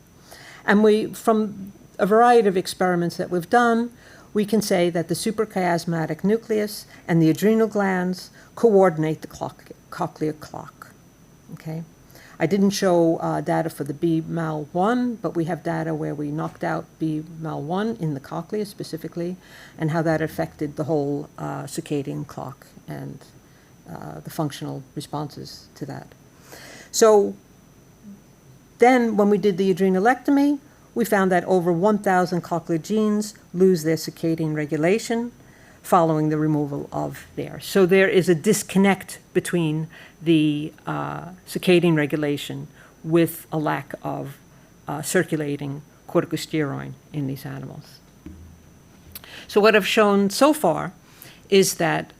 And from a variety of experiments that we've done, we can say that the suprachiasmatic nucleus and the adrenal glands coordinate the cochlear clock. Okay? I didn't show data for the BMAL1, but we have data where we knocked out BMAL1 in the cochlea specifically, and how that affected the whole circadian clock and the functional responses to that. So then when we did the adrenalectomy, we found that over 1,000 cochlear genes lose their circadian regulation following the removal of theirs. So there is a disconnect between the circadian regulation with a lack of circulating corticosteroid in these animals. So what I've shown so far is that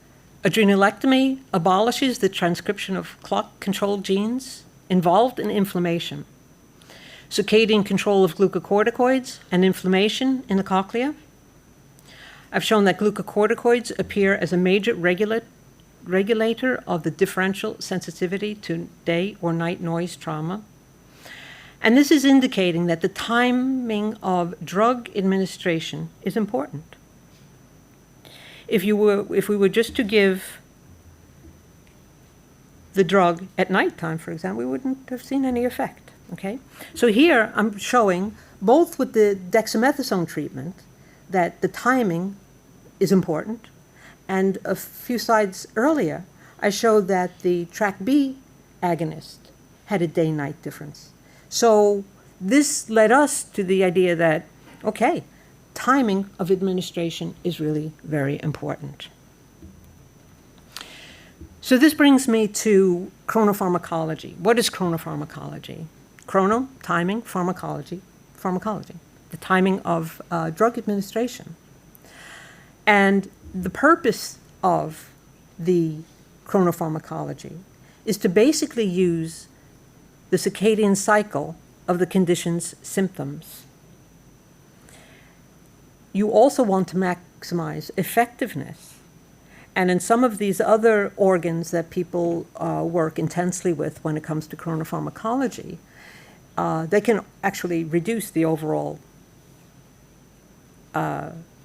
adrenalectomy abolishes the transcription of clock-controlled genes involved in inflammation, circadian control of glucocorticoids and inflammation in the cochlea. I've shown that glucocorticoids appear as a major regulator of the differential sensitivity to day or night noise trauma. And this is indicating that the timing of drug administration is important. If we were just to give the drug at nighttime, for example, we wouldn't have seen any effect. Okay? So here I'm showing, both with the dexamethasone treatment, that the timing is important. And a few slides earlier, I showed that the track B agonist had a day-night difference. So this led us to the idea that, okay, timing of administration is really very important. So this brings me to chronopharmacology. What is chronopharmacology? Chrono, timing, pharmacology, the timing of drug administration. And the purpose of the chronopharmacology is to basically use the circadian cycle of the condition's symptoms. You also want to maximize effectiveness. And in some of these other organs that people work intensely with when it comes to chronopharmacology, they can actually reduce the overall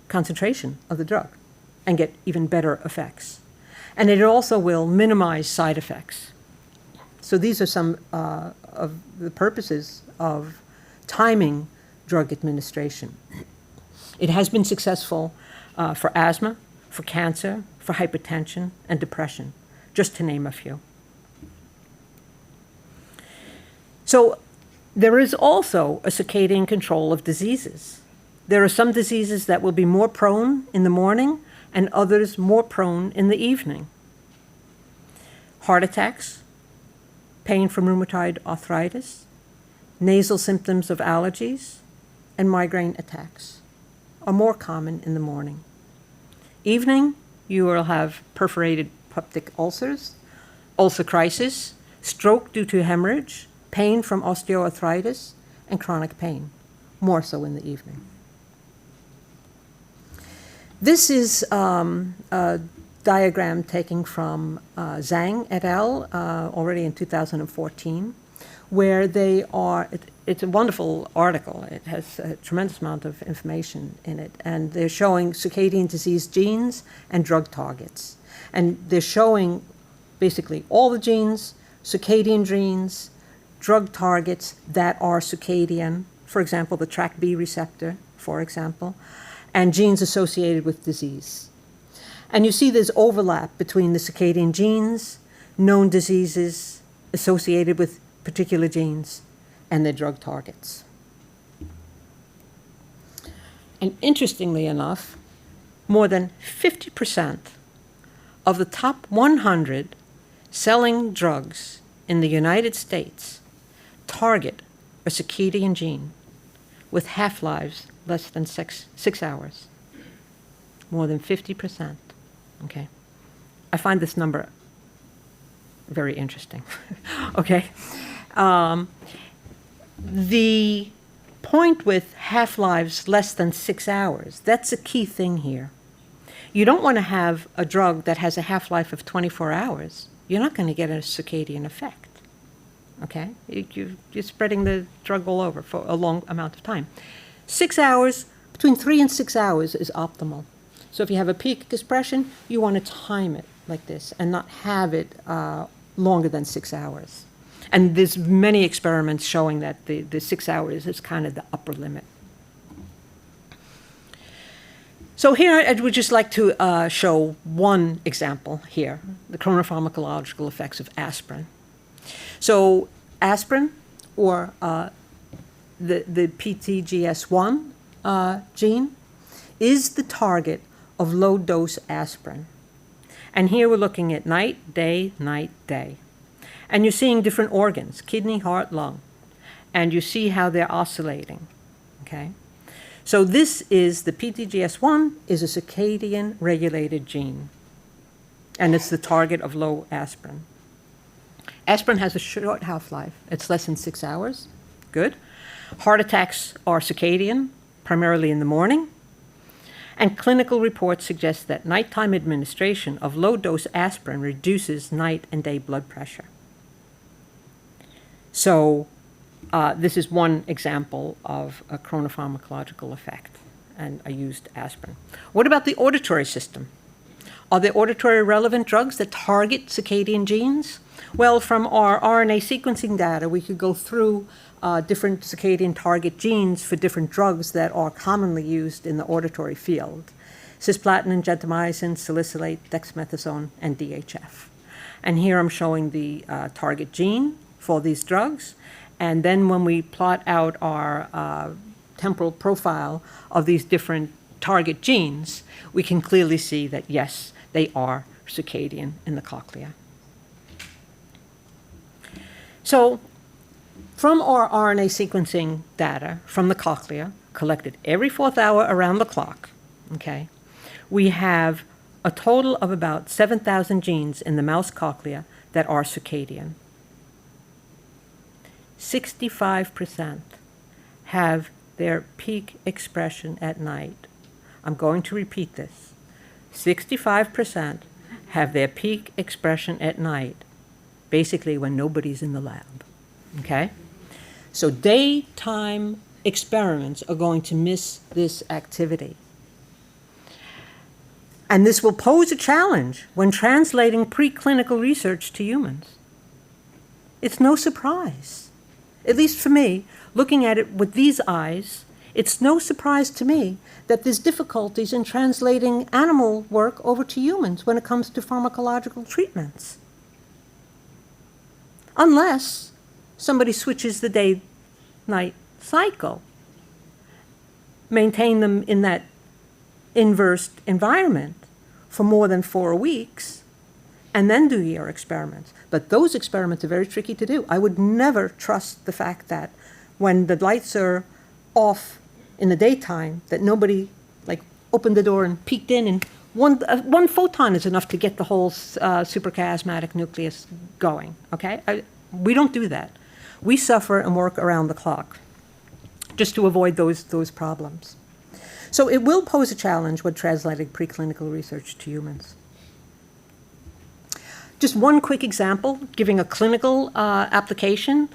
concentration of the drug and get even better effects. And it also will minimize side effects. So these are some of the purposes of timing drug administration. It has been successful for asthma, for cancer, for hypertension, and depression, just to name a few. So there is also a circadian control of diseases. There are some diseases that will be more prone in the morning and others more prone in the evening. Heart attacks, pain from rheumatoid arthritis, nasal symptoms of allergies, and migraine attacks are more common in the morning. Evening, you will have perforated peptic ulcers, ulcer crisis, stroke due to hemorrhage, pain from osteoarthritis, and chronic pain, more so in the evening. This is a diagram taken from Zhang et al. Already in 2014, where they are, it's a wonderful article. It has a tremendous amount of information in it, and they're showing circadian disease genes and drug targets. And they're showing basically all the genes, circadian genes, drug targets that are circadian, for example, the TrkB receptor, for example, and genes associated with disease. And you see there's overlap between the circadian genes, known diseases associated with particular genes, and their drug targets. And interestingly enough, more than 50% of the top 100 selling drugs in the United States target a circadian gene with half-lives less than 6 hours. More than 50%. Okay. I find this number very interesting. Okay. The point with half-lives less than 6 hours, that's a key thing here. You don't want to have a drug that has a half-life of 24 hours. You're not going to get a circadian effect. Okay? You're spreading the drug all over for a long amount of time. 6 hours, between 3 and 6 hours is optimal. So if you have a peak expression, you want to time it like this and not have it longer than 6 hours. And there's many experiments showing that the 6 hours is kind of the upper limit. So here I would just like to show one example here, the chronopharmacological effects of aspirin. So aspirin, or the PTGS1 gene, is the target of low-dose aspirin. And here we're looking at night, day, day. And you're seeing different organs, kidney, heart, lung. And you see how they're oscillating, okay? So this is, the PTGS1 is a circadian regulated gene. And it's the target of low aspirin. Aspirin has a short half-life. It's less than 6 hours. Good. Heart attacks are circadian, primarily in the morning. And clinical reports suggest that nighttime administration of low-dose aspirin reduces night and day blood pressure. So this is one example of a chronopharmacological effect, and I used aspirin. What about the auditory system? Are there auditory relevant drugs that target circadian genes? Well, from our RNA sequencing data, we could go through different circadian target genes for different drugs that are commonly used in the auditory field. Cisplatin, gentamicin, salicylate, dexamethasone, and DHF. And here I'm showing the target gene for these drugs. And then when we plot out our temporal profile of these different target genes, we can clearly see that, yes, they are circadian in the cochlea. So from our RNA sequencing data from the cochlea, collected every 4th hour around the clock, okay, we have a total of about 7,000 genes in the mouse cochlea that are circadian. 65% have their peak expression at night. I'm going to repeat this. 65% have their peak expression at night, basically when nobody's in the lab, okay? So daytime experiments are going to miss this activity. And this will pose a challenge when translating preclinical research to humans. It's no surprise. At least for me, looking at it with these eyes, it's no surprise to me that there's difficulties in translating animal work over to humans when it comes to pharmacological treatments. Unless somebody switches the day-night cycle, maintain them in that inverse environment for more than 4 weeks, and then do your experiments. But those experiments are very tricky to do. I would never trust the fact that when the lights are off in the daytime, that nobody opened the door and peeked in, and one photon is enough to get the whole suprachiasmatic nucleus going, okay? We don't do that. We suffer and work around the clock just to avoid those problems. So it will pose a challenge when translating preclinical research to humans. Just one quick example, giving a clinical application.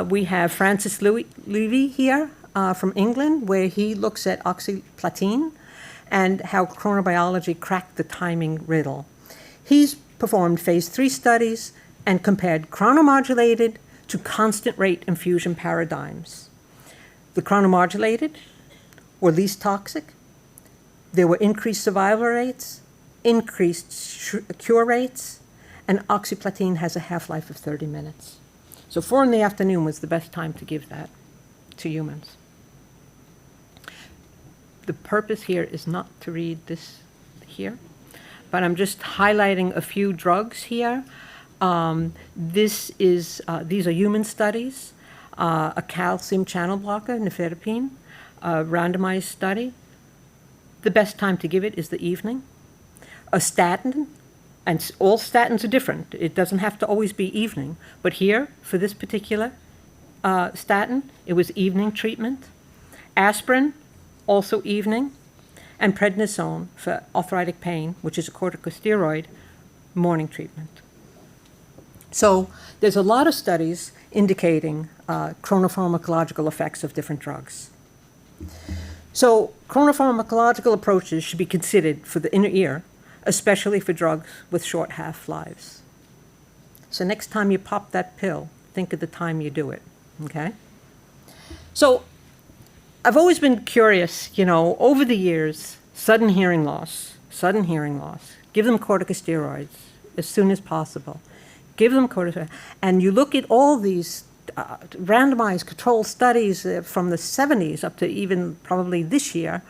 We have Francis Levy here from England, where he looks at oxyplatin and how chronobiology cracked the timing riddle. He's performed phase 3 studies and compared chronomodulated to constant rate infusion paradigms. The chronomodulated were least toxic. There were increased survival rates, increased cure rates, and oxyplatin has a half-life of 30 minutes. So 4 in the afternoon was the best time to give that to humans. The purpose here is not to read this here, but I'm just highlighting a few drugs here. These are human studies, a calcium channel blocker, nifedipine, a randomized study. The best time to give it is the evening. A statin And all statins are different. It doesn't have to always be evening. But here, for this particular statin, it was evening treatment. Aspirin, also evening. And prednisone for arthritic pain, which is a corticosteroid, morning treatment. So there's a lot of studies indicating chronopharmacological effects of different drugs. So chronopharmacological approaches should be considered for the inner ear, especially for drugs with short half-lives. So next time you pop that pill, think of the time you do it, okay? So I've always been curious, you know, over the years, sudden hearing loss, give them corticosteroids as soon as possible. Give them corticosteroids. And you look at all these randomized controlled studies from the 70s up to even probably this year,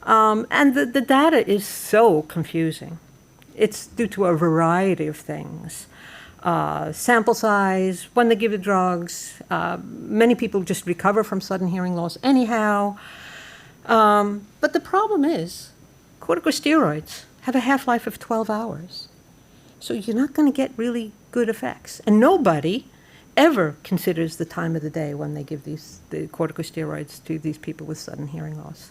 and the data is so confusing. It's due to a variety of things. Sample size, when they give the drugs, many people just recover from sudden hearing loss anyhow. But the problem is, corticosteroids have a half-life of 12 hours. So you're not going to get really good effects. And nobody ever considers the time of the day when they give the corticosteroids to these people with sudden hearing loss.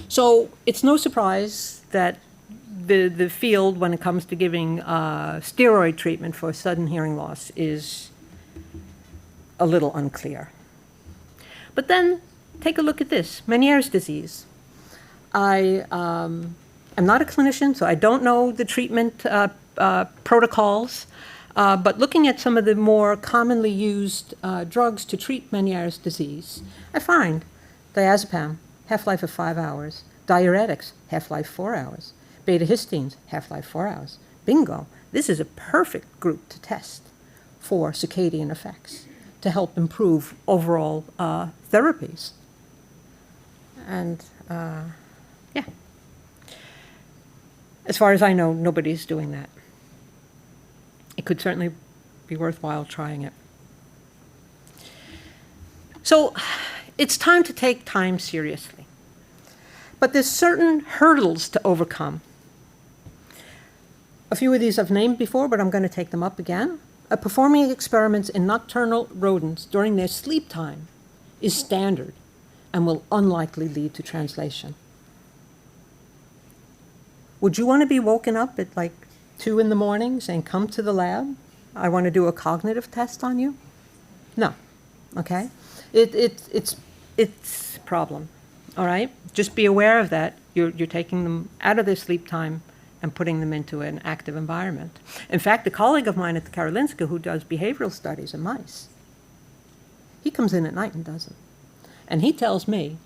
So it's no surprise that the field, when it comes to giving steroid treatment for sudden hearing loss, is a little unclear. But then take a look at this, Meniere's disease. I am not a clinician, so I don't know the treatment protocols, but looking at some of the more commonly used drugs to treat Meniere's disease, I find diazepam, half-life of 5 hours, diuretics, half-life 4 hours, beta-histines, half-life 4 hours. Bingo, this is a perfect group to test for circadian effects to help improve overall therapies. And yeah, as far as I know, nobody's doing that. It could certainly be worthwhile trying it. So it's time to take time seriously. But there's certain hurdles to overcome. A few of these I've named before, but I'm going to take them up again. Performing experiments in nocturnal rodents during their sleep time is standard and will unlikely lead to translation. Would you want to be woken up at like 2 in the morning saying, come to the lab, I want to do a cognitive test on you? No, okay? It's a problem, all right? Just be aware of that. You're taking them out of their sleep time and putting them into an active environment. In fact, a colleague of mine at the Karolinska who does behavioral studies in mice, he comes in at night and does them. And he tells me,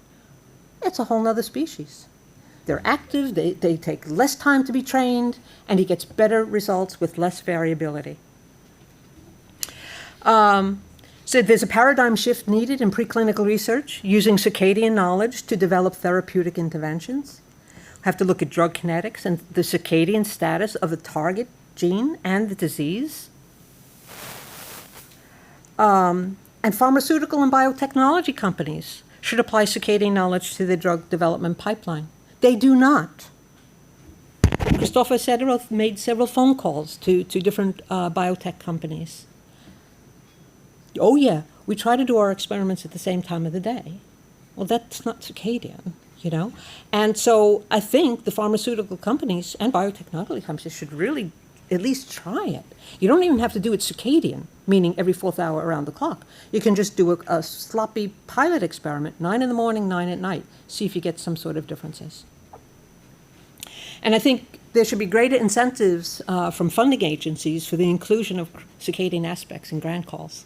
it's a whole nother species. They're active, they take less time to be trained, and he gets better results with less variability. So there's a paradigm shift needed in preclinical research using circadian knowledge to develop therapeutic interventions. Have to look at drug kinetics and the circadian status of the target gene and the disease. And pharmaceutical and biotechnology companies should apply circadian knowledge to their drug development pipeline. They do not. Christopher Sederoth made several phone calls to different biotech companies. Oh yeah, we try to do our experiments at the same time of the day. Well, that's not circadian, you know? And so I think the pharmaceutical companies and biotechnology companies should really at least try it. You don't even have to do it circadian, meaning every 4th hour around the clock. You can just do a sloppy pilot experiment, 9 in the morning, 9 at night, see if you get some sort of differences. And I think there should be greater incentives from funding agencies for the inclusion of circadian aspects in grant calls.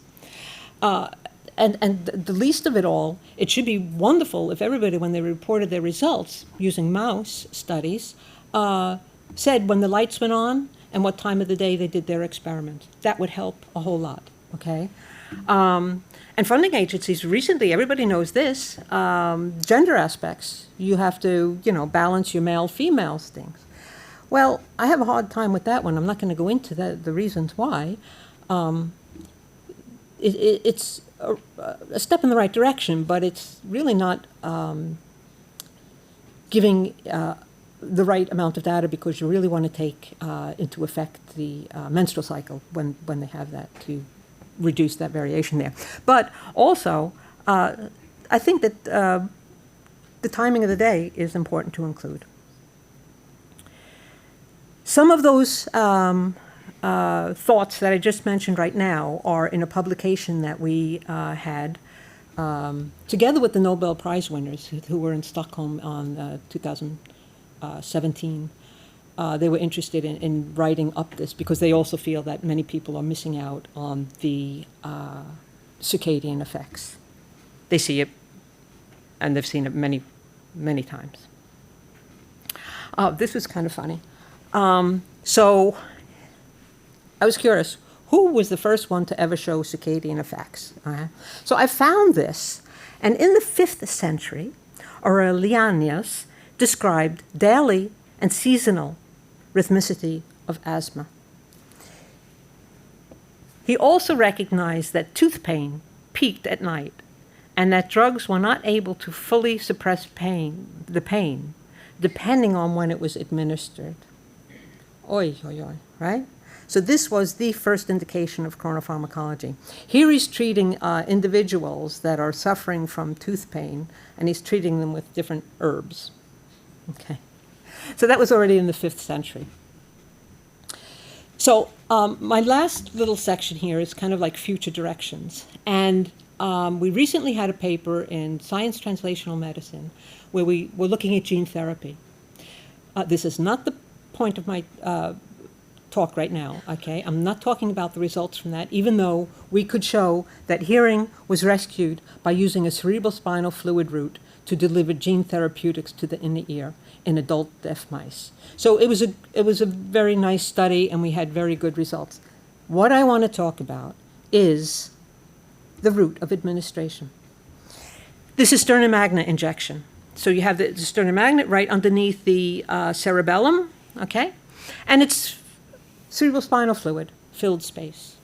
And the least of it all, it should be wonderful if everybody, when they reported their results using mouse studies, said when the lights went on and what time of the day they did their experiment. That would help a whole lot, okay? And funding agencies, recently, everybody knows this, gender aspects. You have to, you know, balance your male-female things. Well, I have a hard time with that one. I'm not going to go into the reasons why. It's a step in the right direction, but it's really not giving the right amount of data because you really want to take into effect the menstrual cycle when they have that to reduce that variation there. But also, I think that the timing of the day is important to include. Some of those thoughts that I just mentioned right now are in a publication that we had together with the Nobel Prize winners who were in Stockholm on 2017. They were interested in writing up this because they also feel that many people are missing out on the circadian effects. They see it, and they've seen it many, many times. This was kind of funny. So I was curious, who was the first one to ever show circadian effects? So I found this, and in the 5th century, Aurelianus described daily and seasonal rhythmicity of asthma. He also recognized that tooth pain peaked at night and that drugs were not able to fully suppress the pain, depending on when it was administered. Oy, oy, oy, right? So this was the first indication of chronopharmacology. Here he's treating individuals that are suffering from tooth pain, and he's treating them with different herbs. Okay. So that was already in the 5th century. So my last little section here is kind of like future directions. And we recently had a paper in Science Translational Medicine where we were looking at gene therapy. This is not the point of my talk right now, okay? I'm not talking about the results from that, even though we could show that hearing was rescued by using a cerebrospinal fluid route to deliver gene therapeutics to the inner ear in adult deaf mice. So it was a very nice study, and we had very good results. What I want to talk about is the route of administration. This is sternum magna injection. So you have the sternum magna right underneath the cerebellum, okay? And it's cerebrospinal fluid, filled space.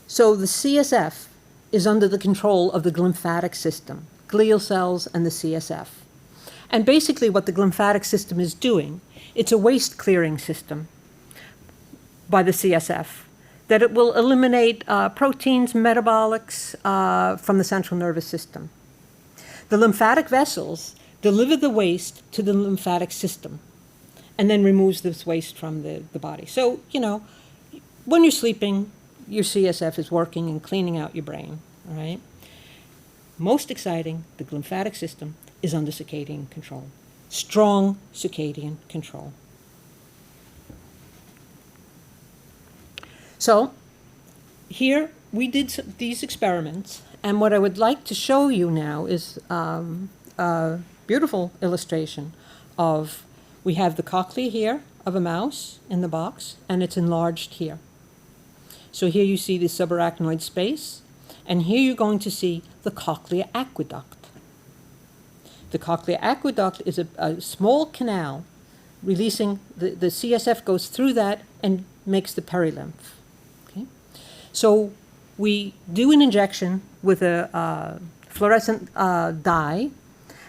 So the CSF is under the control of the glymphatic system, glial cells and the CSF. And basically what the glymphatic system is doing, it's a waste clearing system by the CSF, that it will eliminate proteins, metabolics from the central nervous system. The lymphatic vessels deliver the waste to the lymphatic system and then removes this waste from the body. So, you know, when you're sleeping, your CSF is working and cleaning out your brain, all right? Most exciting, the lymphatic system is under circadian control. Strong circadian control. So here we did these experiments, and what I would like to show you now is a beautiful illustration of, we have the cochlea here of a mouse in the box, and it's enlarged here. So here you see the subarachnoid space, and here you're going to see the cochlear aqueduct. The cochlear aqueduct is a small canal releasing, the CSF goes through that and makes the perilymph. Okay? So we do an injection with a fluorescent dye,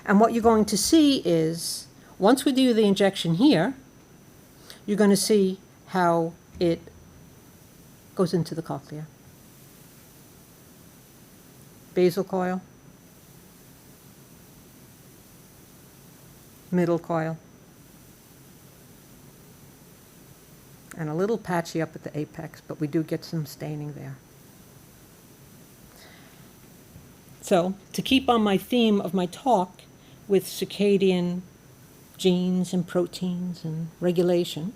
and what you're going to see is, once we do the injection here, you're going to see how it goes into the cochlea. Basal coil, middle coil, and a little patchy up at the apex, but we do get some staining there. So, to keep on my theme of my talk with circadian genes and proteins and regulation,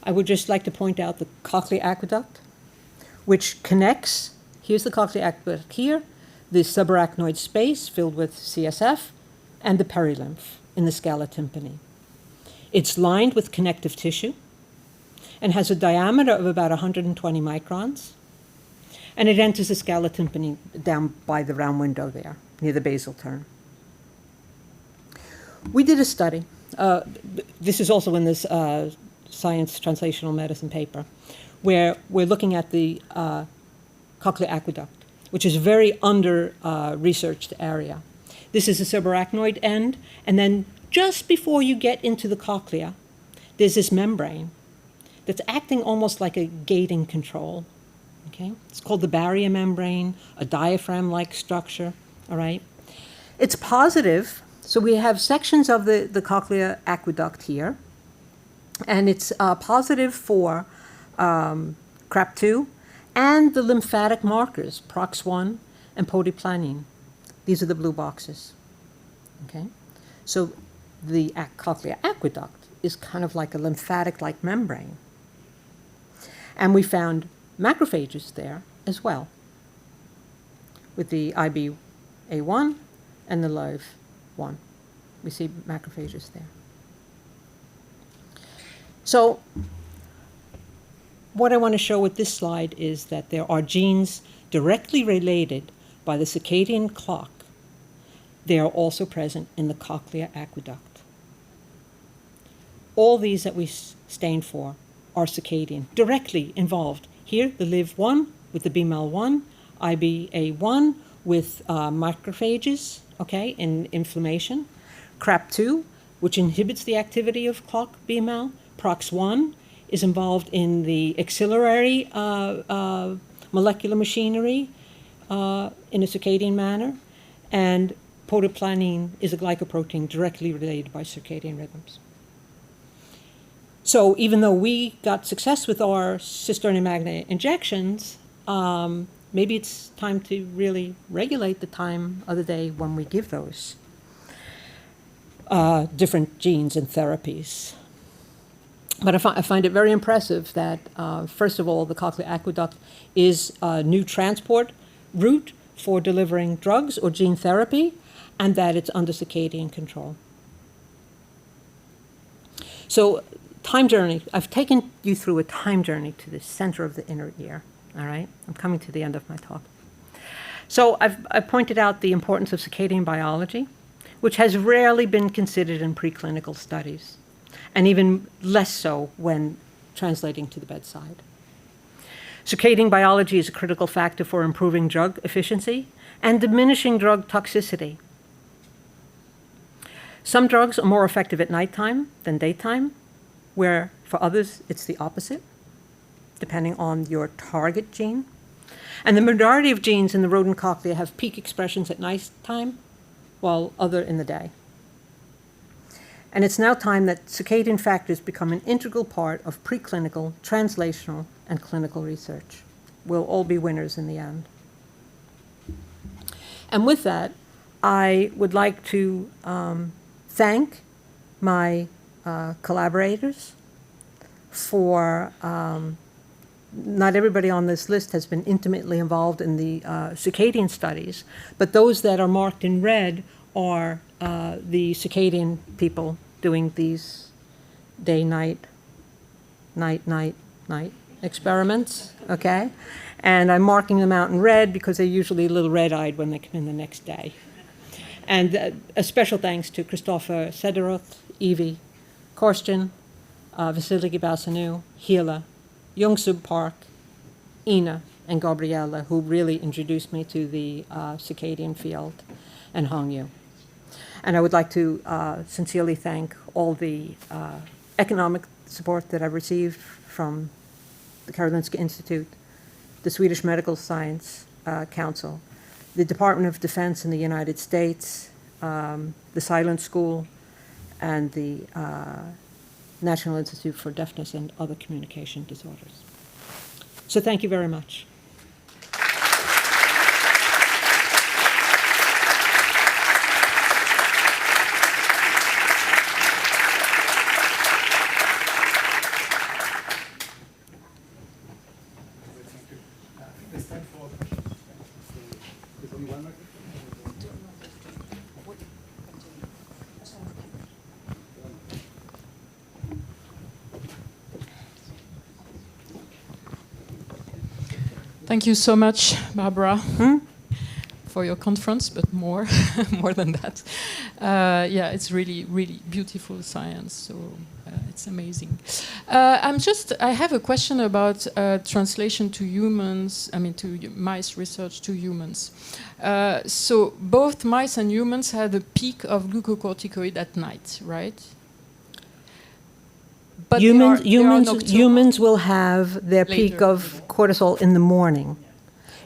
I would just like to point out the cochlear aqueduct, which connects, here's the cochlear aqueduct here, the subarachnoid space filled with CSF, and the perilymph in the scala tympani. It's lined with connective tissue and has a diameter of about 120 microns, and it enters the scala tympani down by the round window there, near the basal turn. We did a study. This is also in this Science Translational Medicine paper, where we're looking at the cochlear aqueduct. which is a very under-researched area. This is the subarachnoid end, and then just before you get into the cochlea, there's this membrane that's acting almost like a gating control. Okay? It's called the barrier membrane, a diaphragm-like structure, all right? It's positive, so we have sections of the cochlear aqueduct here, and it's positive for CRAP2 and the lymphatic markers, PROX1 and podiplanine. These are the blue boxes, okay? So the cochlear aqueduct is kind of like a lymphatic-like membrane. And we found macrophages there as well, with the IBA1 and the LOEV1. We see macrophages there. So what I want to show with this slide is that there are genes directly related by the circadian clock. They are also present in the cochlear aqueduct. All these that we stained for are circadian, directly involved. Here, the LIV1 with the BMAL1, IBA1 with macrophages, okay, in inflammation, CRAP2, which inhibits the activity of clock BMAL, PROX1 is involved in the axillary molecular machinery in a circadian manner, and podiplanine is a glycoprotein directly related by circadian rhythms. So even though we got success with our cisterna magna injections, maybe it's time to really regulate the time of the day when we give those different genes and therapies. But I find it very impressive that, first of all, the cochlear aqueduct is a new transport route for delivering drugs or gene therapy, and that it's under circadian control. So, time journey. I've taken you through a time journey to the center of the inner ear, all right? I'm coming to the end of my talk. So I've pointed out the importance of circadian biology, which has rarely been considered in preclinical studies, and even less so when translating to the bedside. Circadian biology is a critical factor for improving drug efficiency and diminishing drug toxicity. Some drugs are more effective at nighttime than daytime, where for others it's the opposite, depending on your target gene. And the majority of genes in the rodent cochlea have peak expressions at nighttime, while other in the day. And it's now time that circadian factors become an integral part of preclinical, translational, and clinical research. We'll all be winners in the end. And with that, I would like to thank my collaborators for, not everybody on this list has been intimately involved in the circadian studies, but those that are marked in red are the circadian people doing these day-night, night-night experiments, okay? And I'm marking them out in red because they're usually a little red-eyed when they come in the next day. And a special thanks to Christopher Sederoth, Evie Korsten, Vasiliki Basanu, Hila, Youngsub Park, Ina, and Gabriella, who really introduced me to the circadian field, and Hongyu. And I would like to sincerely thank all the economic support that I've received from the Karolinska Institute, the Swedish Medical Science Council, the Department of Defense in the United States, the Silent School, and the National Institute for Deafness and Other Communication Disorders. So thank you very much. Thank you so much, Barbara, for your conference, but more, more than that. Yeah, it's really, really beautiful science. So it's amazing. I have a question about translation to humans. I mean, to mice research to humans. So both mice and humans had a peak of glucocorticoid at night, right? But humans will have their peak of cortisol in the morning.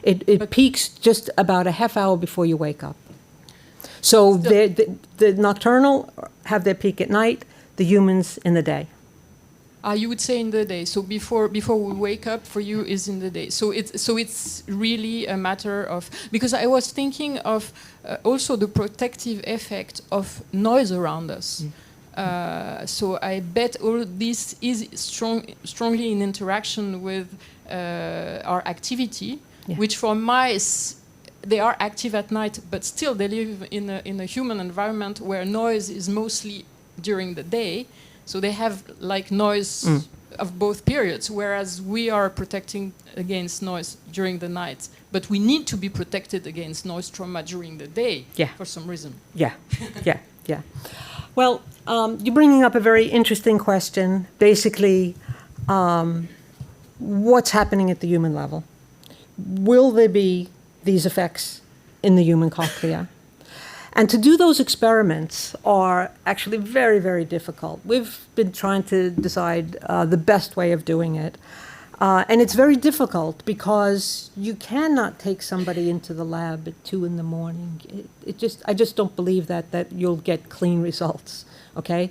It peaks just about a half hour before you wake up. So the nocturnal have their peak at night, the humans in the day. You would say in the day. So before we wake up, for you is in the day. So it's really a matter of, because I was thinking of also the protective effect of noise around us. So I bet all this is strongly in interaction with our activity, which for mice, they are active at night, but still they live in a human environment where noise is mostly during the day. So they have like noise of both periods, whereas we are protecting against noise during the night. But we need to be protected against noise trauma during the day for some reason. Yeah. Well, you're bringing up a very interesting question. Basically, what's happening at the human level? Will there be these effects in the human cochlea? And to do those experiments are actually very, very difficult. We've been trying to decide the best way of doing it. And it's very difficult because you cannot take somebody into the lab at 2 in the morning. I just don't believe that you'll get clean results, okay?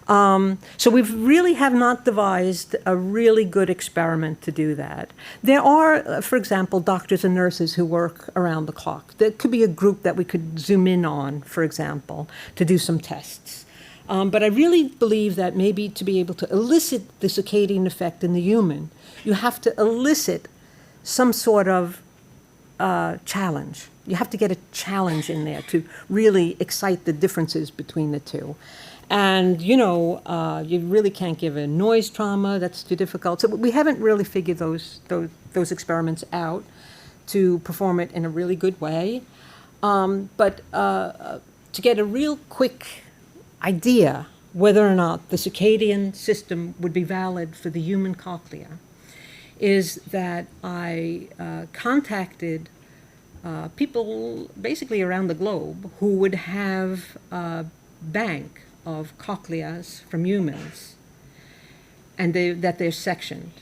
So we really have not devised a really good experiment to do that. There are, for example, doctors and nurses who work around the clock. There could be a group that we could zoom in on, for example, to do some tests. But I really believe that maybe to be able to elicit the circadian effect in the human, you have to elicit some sort of challenge. You have to get a challenge in there to really excite the differences between the two. And, you really can't give a noise trauma. That's too difficult. So we haven't really figured those experiments out to perform it in a really good way. But to get a real quick idea whether or not the circadian system would be valid for the human cochlea is that I contacted people basically around the globe who would have a bank of cochleas from humans, and that they're sectioned,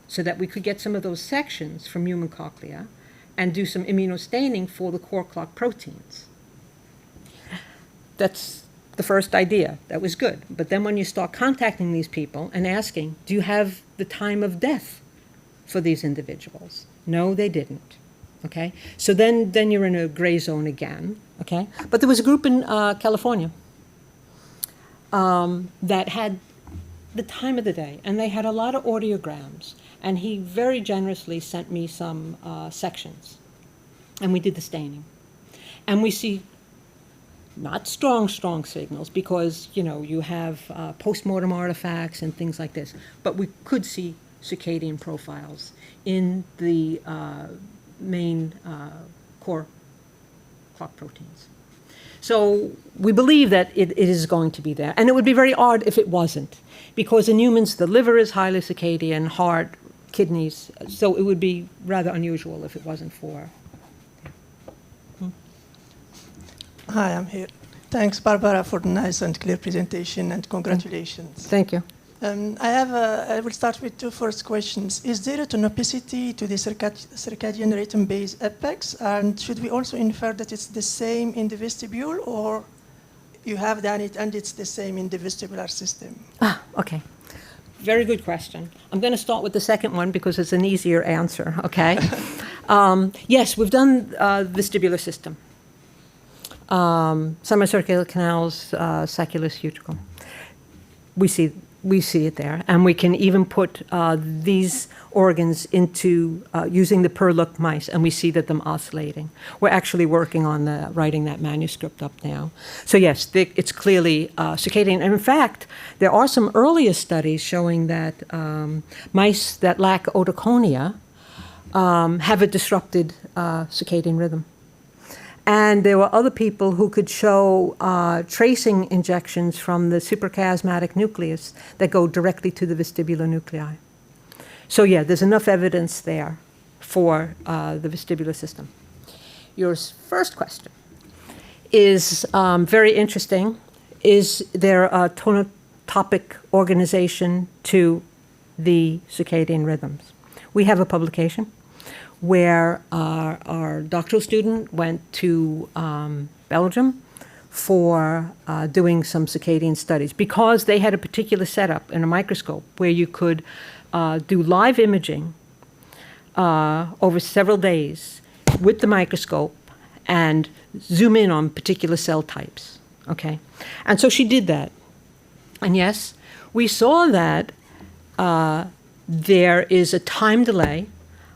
so that we could get some of those sections from human cochlea and do some immunostaining for the core clock proteins. That's the first idea. That was good. But then when you start contacting these people and asking, do you have the time of death for these individuals? No, they didn't. Okay? So then you're in a gray zone again. Okay? But there was a group in California that had the time of the day, and they had a lot of audiograms, and he very generously sent me some sections, and we did the staining. And we see not strong signals because, you have post-mortem artifacts and things like this, but we could see circadian profiles in the main core clock proteins. So we believe that it is going to be there. And it would be very odd if it wasn't, because in humans, the liver is highly circadian, heart, kidneys, so it would be rather unusual if it wasn't for. Hi, I'm here. Thanks, Barbara, for the nice and clear presentation, and congratulations. Thank you. I will start with two first questions. Is there a tonopicity to the circadian rhythm-based epochs? And should we also infer that it's the same in the vestibule, or you have done it and it's the same in the vestibular system? Okay. Very good question. I'm going to start with the second one because it's an easier answer, okay? Yes, we've done vestibular system. Semicircular canals, saculus, utricle. We see it there, and we can even put these organs into using the per-look mice, and we see them oscillating. We're actually working on writing that manuscript up now. So yes, it's clearly circadian. And in fact, there are some earlier studies showing that mice that lack otoconia have a disrupted circadian rhythm. And there were other people who could show tracing injections from the suprachiasmatic nucleus that go directly to the vestibular nuclei. So yeah, there's enough evidence there for the vestibular system. Your first question is very interesting. Is there a topic organization to the circadian rhythms? We have a publication where our doctoral student went to Belgium for doing some circadian studies because they had a particular setup in a microscope where you could do live imaging over several days with the microscope and zoom in on particular cell types, okay? And so she did that. And yes, we saw that there is a time delay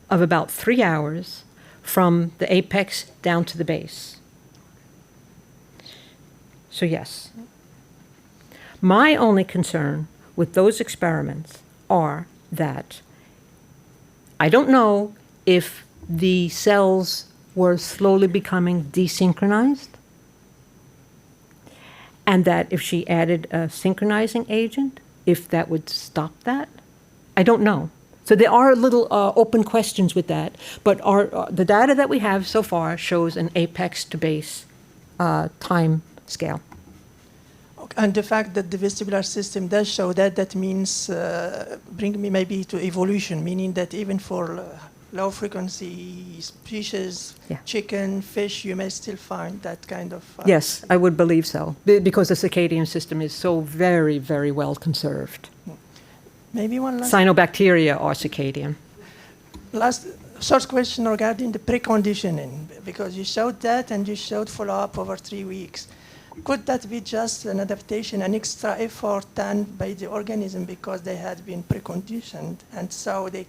of about 3 hours from the apex down to the base. So yes. My only concern with those experiments are that I don't know if the cells were slowly becoming desynchronized, and that if she added a synchronizing agent, if that would stop that. I don't know. So there are little open questions with that, but the data that we have so far shows an apex to base time scale. And the fact that the vestibular system does show that, that means, bring me maybe to evolution, meaning that even for low frequency species, Yeah. chicken, fish, you may still find that kind of... Yes, I would believe so, because the circadian system is so very, very well conserved. Maybe one last... Cyanobacteria are circadian. Last short question regarding the preconditioning, because you showed that and you showed follow-up over 3 weeks. Could that be just an adaptation, an extra effort done by the organism because they had been preconditioned and so they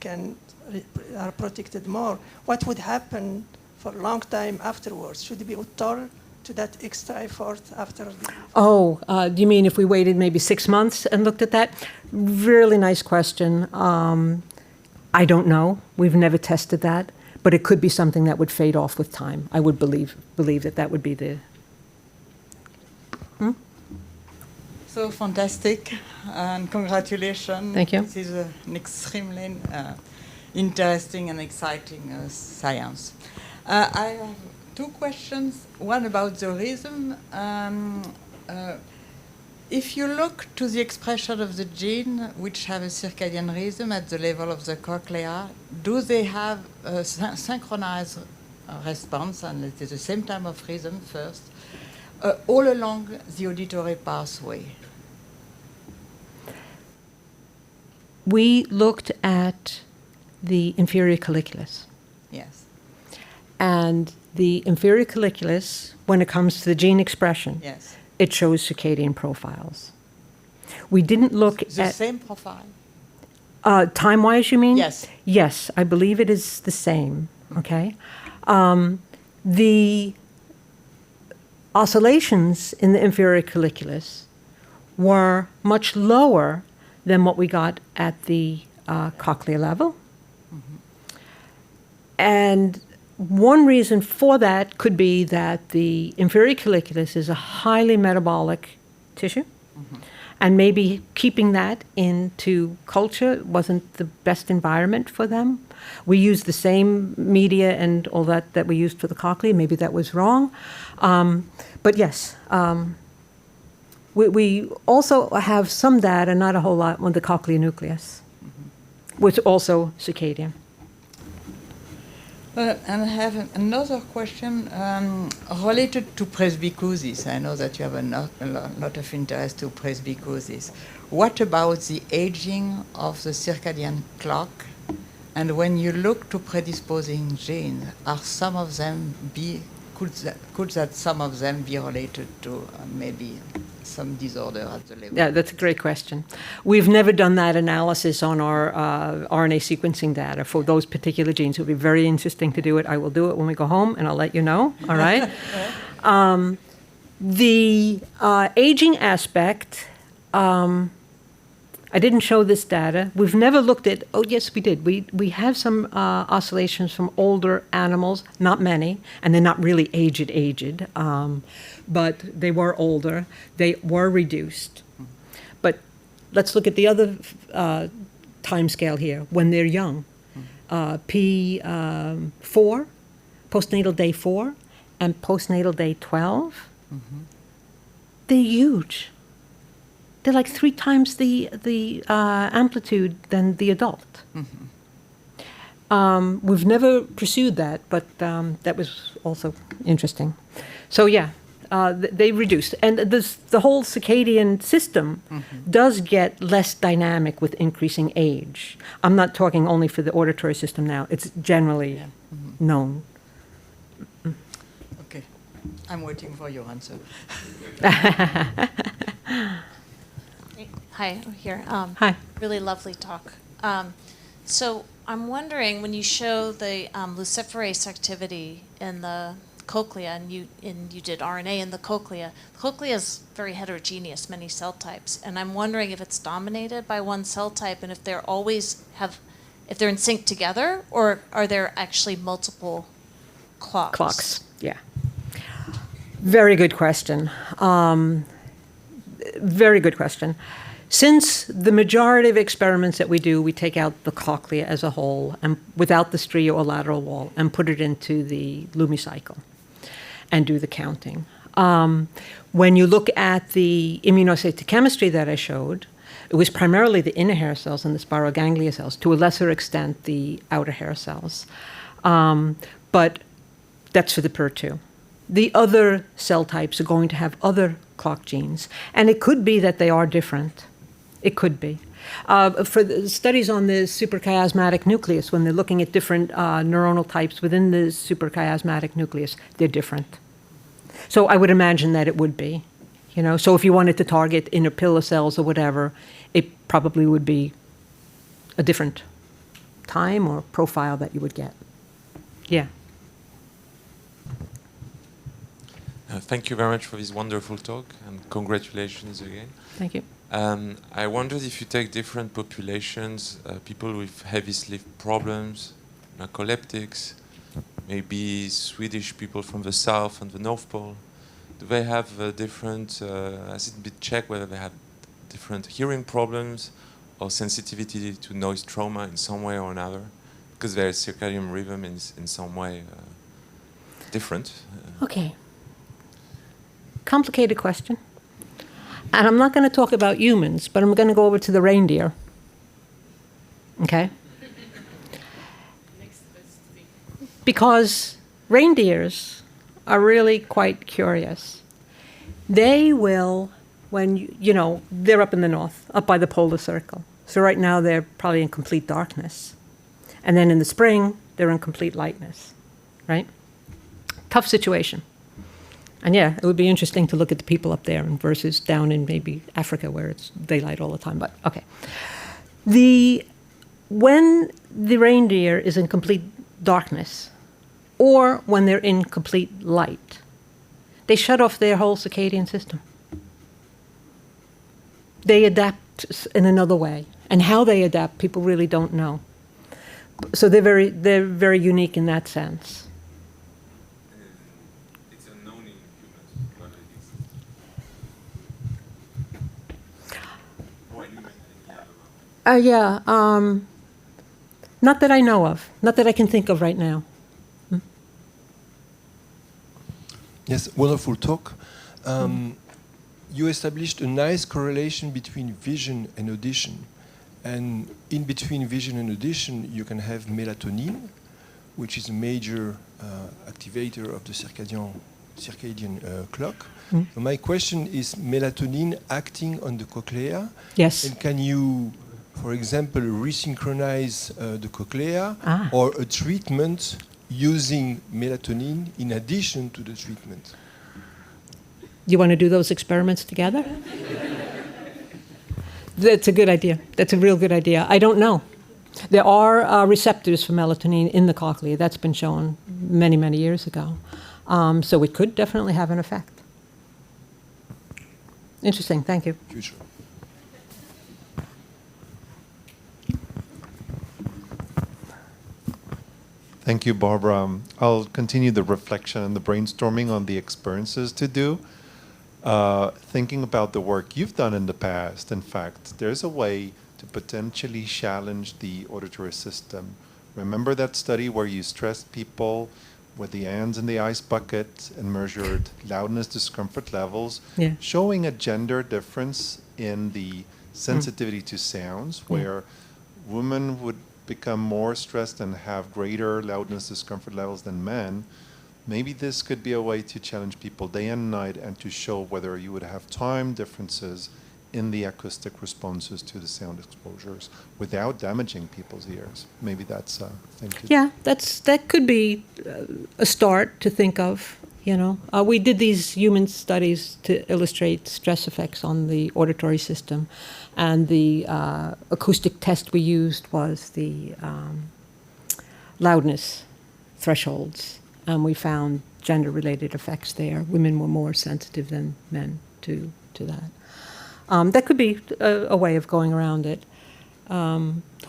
are protected more? What would happen for a long time afterwards? Should be told to that extra effort after? Do you mean if we waited maybe 6 months and looked at that? Really nice question. I don't know. We've never tested that, but it could be something that would fade off with time. I would believe that would be the... So fantastic, and congratulations. Thank you. This is an extremely interesting and exciting science. I have 2 questions. One about the rhythm. If you look to the expression of the gene which have a circadian rhythm at the level of the cochlea, do they have a synchronized response, and it is the same time of rhythm first, all along the auditory pathway? We looked at the inferior colliculus. Yes. And the inferior colliculus, when it comes to the gene expression, Yes. it shows circadian profiles. We didn't look The at... same profile? Time-wise, you mean? Yes. Yes, I believe it is the same, okay? The oscillations in the inferior colliculus were much lower than what we got at the cochlea level. And one reason for that could be that the inferior colliculus is a highly metabolic tissue, and maybe keeping that into culture wasn't the best environment for them. We used the same media and all that we used for the cochlea. Maybe that was wrong. But yes, we also have some data, not a whole lot, on the cochlear nucleus, which also circadian. And I have another question related to presbycusis. I know that you have a lot of interest to presbycusis. What about the aging of the circadian clock? And when you look to predisposing genes, are some of them could some of them be related to maybe some disorder at the level? Yeah, that's a great question. We've never done that analysis on our RNA sequencing data for those particular genes. It would be very interesting to do it. I will do it when we go home, and I'll let you know, all right? The aging aspect, I didn't show this data. We've never looked at, oh yes, we did. We have some oscillations from older animals, not many, and they're not really aged, but they were older. They were reduced. But let's look at the other time scale here, when they're young. P4, postnatal day 4, and postnatal day 12, they're huge. They're like 3 times the amplitude than the adult. We've never pursued that, but that was also interesting. So yeah, they reduced. And the whole circadian system does get less dynamic with increasing age. I'm not talking only for the auditory system now. It's generally known. Okay, I'm waiting for your answer. Hi, I'm here. Hi. Really lovely talk. So I'm wondering, when you show the luciferase activity in the cochlea, and you did RNA in the cochlea is very heterogeneous, many cell types, and I'm wondering if it's dominated by one cell type, and if they're if they're in sync together, or are there actually multiple clocks? Clocks, yeah. Very good question. Very good question. Since the majority of experiments that we do, we take out the cochlea as a whole and without the stria or lateral wall and put it into the lumicycle and do the counting. When you look at the immunocytochemistry that I showed, it was primarily the inner hair cells and the spiral ganglia cells, to a lesser extent the outer hair cells. But that's for the PER2. The other cell types are going to have other clock genes, and it could be that they are different. It could be. For the studies on the suprachiasmatic nucleus, when they're looking at different neuronal types within the suprachiasmatic nucleus, they're different. So I would imagine that it would be. So if you wanted to target inner pillar cells or whatever, it probably would be a different time or profile that you would get. Yeah. Thank you very much for this wonderful talk, and congratulations again. Thank you. I wondered if you take different populations, people with heavy sleep problems, narcoleptics, maybe Swedish people from the South and the North Pole, do they have different, has it been checked whether they have different hearing problems or sensitivity to noise trauma in some way or another? Because their circadian rhythm is in some way different. Okay. Complicated question. And I'm not going to talk about humans, but I'm going to go over to the reindeer. Okay? Because reindeers are really quite curious. They will, when they're up in the north, up by the polar circle. So right now they're probably in complete darkness. And then in the spring, they're in complete lightness. Right? Tough situation. And yeah, it would be interesting to look at the people up there versus down in maybe Africa where it's daylight all the time. But okay. When the reindeer is in complete darkness, or when they're in complete light, they shut off their whole circadian system. They adapt in another way. And how they adapt, people really don't know. So they're very unique in that sense. Yeah, not that I know of, not that I can think of right now. Yes, wonderful talk. You established a nice correlation between vision and audition. And in between vision and audition, you can have melatonin, which is a major activator of the circadian clock. So my question is, melatonin acting on the cochlea? Yes. And can you, for example, resynchronize the cochlea or a treatment using melatonin in addition to the treatment? You want to do those experiments together? That's a good idea. That's a real good idea. I don't know. There are receptors for melatonin in the cochlea. That's been shown many, many years ago. So it could definitely have an effect. Interesting. Thank you. Future. Thank you, Barbara. I'll continue the reflection and the brainstorming on the experiences to do. Thinking about the work you've done in the past, in fact, there's a way to potentially challenge the auditory system. Remember that study where you stressed people with the hands in the ice bucket and measured loudness, discomfort levels, showing a gender difference in the sensitivity to sounds, where women would become more stressed and have greater loudness, discomfort levels than men. Maybe this could be a way to challenge people day and night and to show whether you would have time differences in the acoustic responses to the sound exposures without damaging people's ears. Maybe that's thing to Yeah, that could be a start to think of. We did these human studies to illustrate stress effects on the auditory system, and the acoustic test we used was the loudness thresholds, and we found gender-related effects there. Women were more sensitive than men to that. That could be a way of going around it.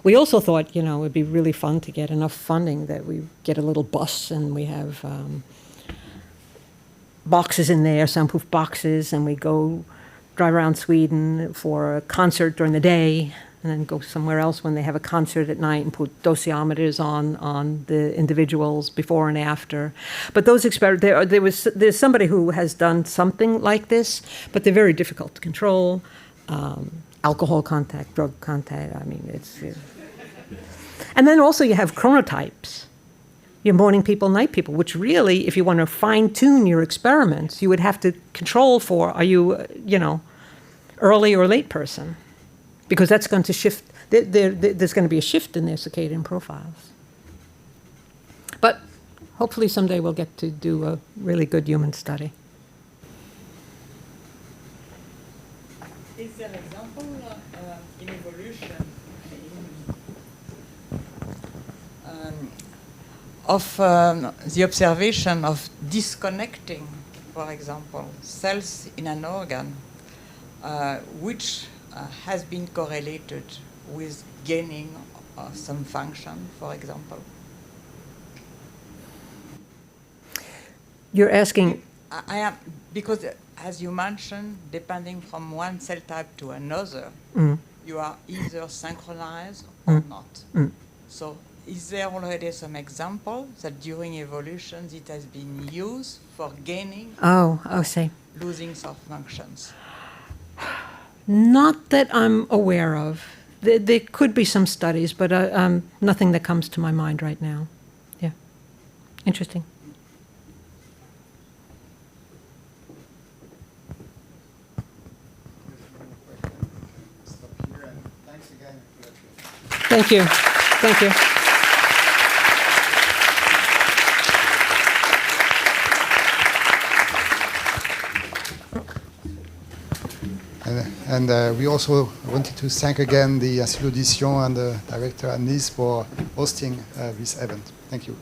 We also thought, it would be really fun to get enough funding that we get a little bus and we have boxes in there, soundproof boxes, and we go drive around Sweden for a concert during the day and then go somewhere else when they have a concert at night and put dosimeters on the individuals before and after. But those there's somebody who has done something like this, but they're very difficult to control. Alcohol contact, drug contact, it's... And then also you have chronotypes. Your morning people, night people, which really, if you want to fine-tune your experiments, you would have to control for, are you, early or late person? Because that's going to shift, there's going to be a shift in their circadian profiles. But hopefully someday we'll get to do a really good human study. Is there an example in evolution of the observation of disconnecting, for example, cells in an organ, which has been correlated with gaining some function, for example? You're asking... I am, because as you mentioned, depending from one cell type to another, you are either synchronized or not. So is there already some example that during evolution it has been used for gaining losing some functions? Not that I'm aware of. There could be some studies, but nothing that comes to my mind right now. Yeah. Interesting. Thank you. Thank you. And we also wanted to thank again the Institut d'Audition and the director Anis for hosting this event. Thank you.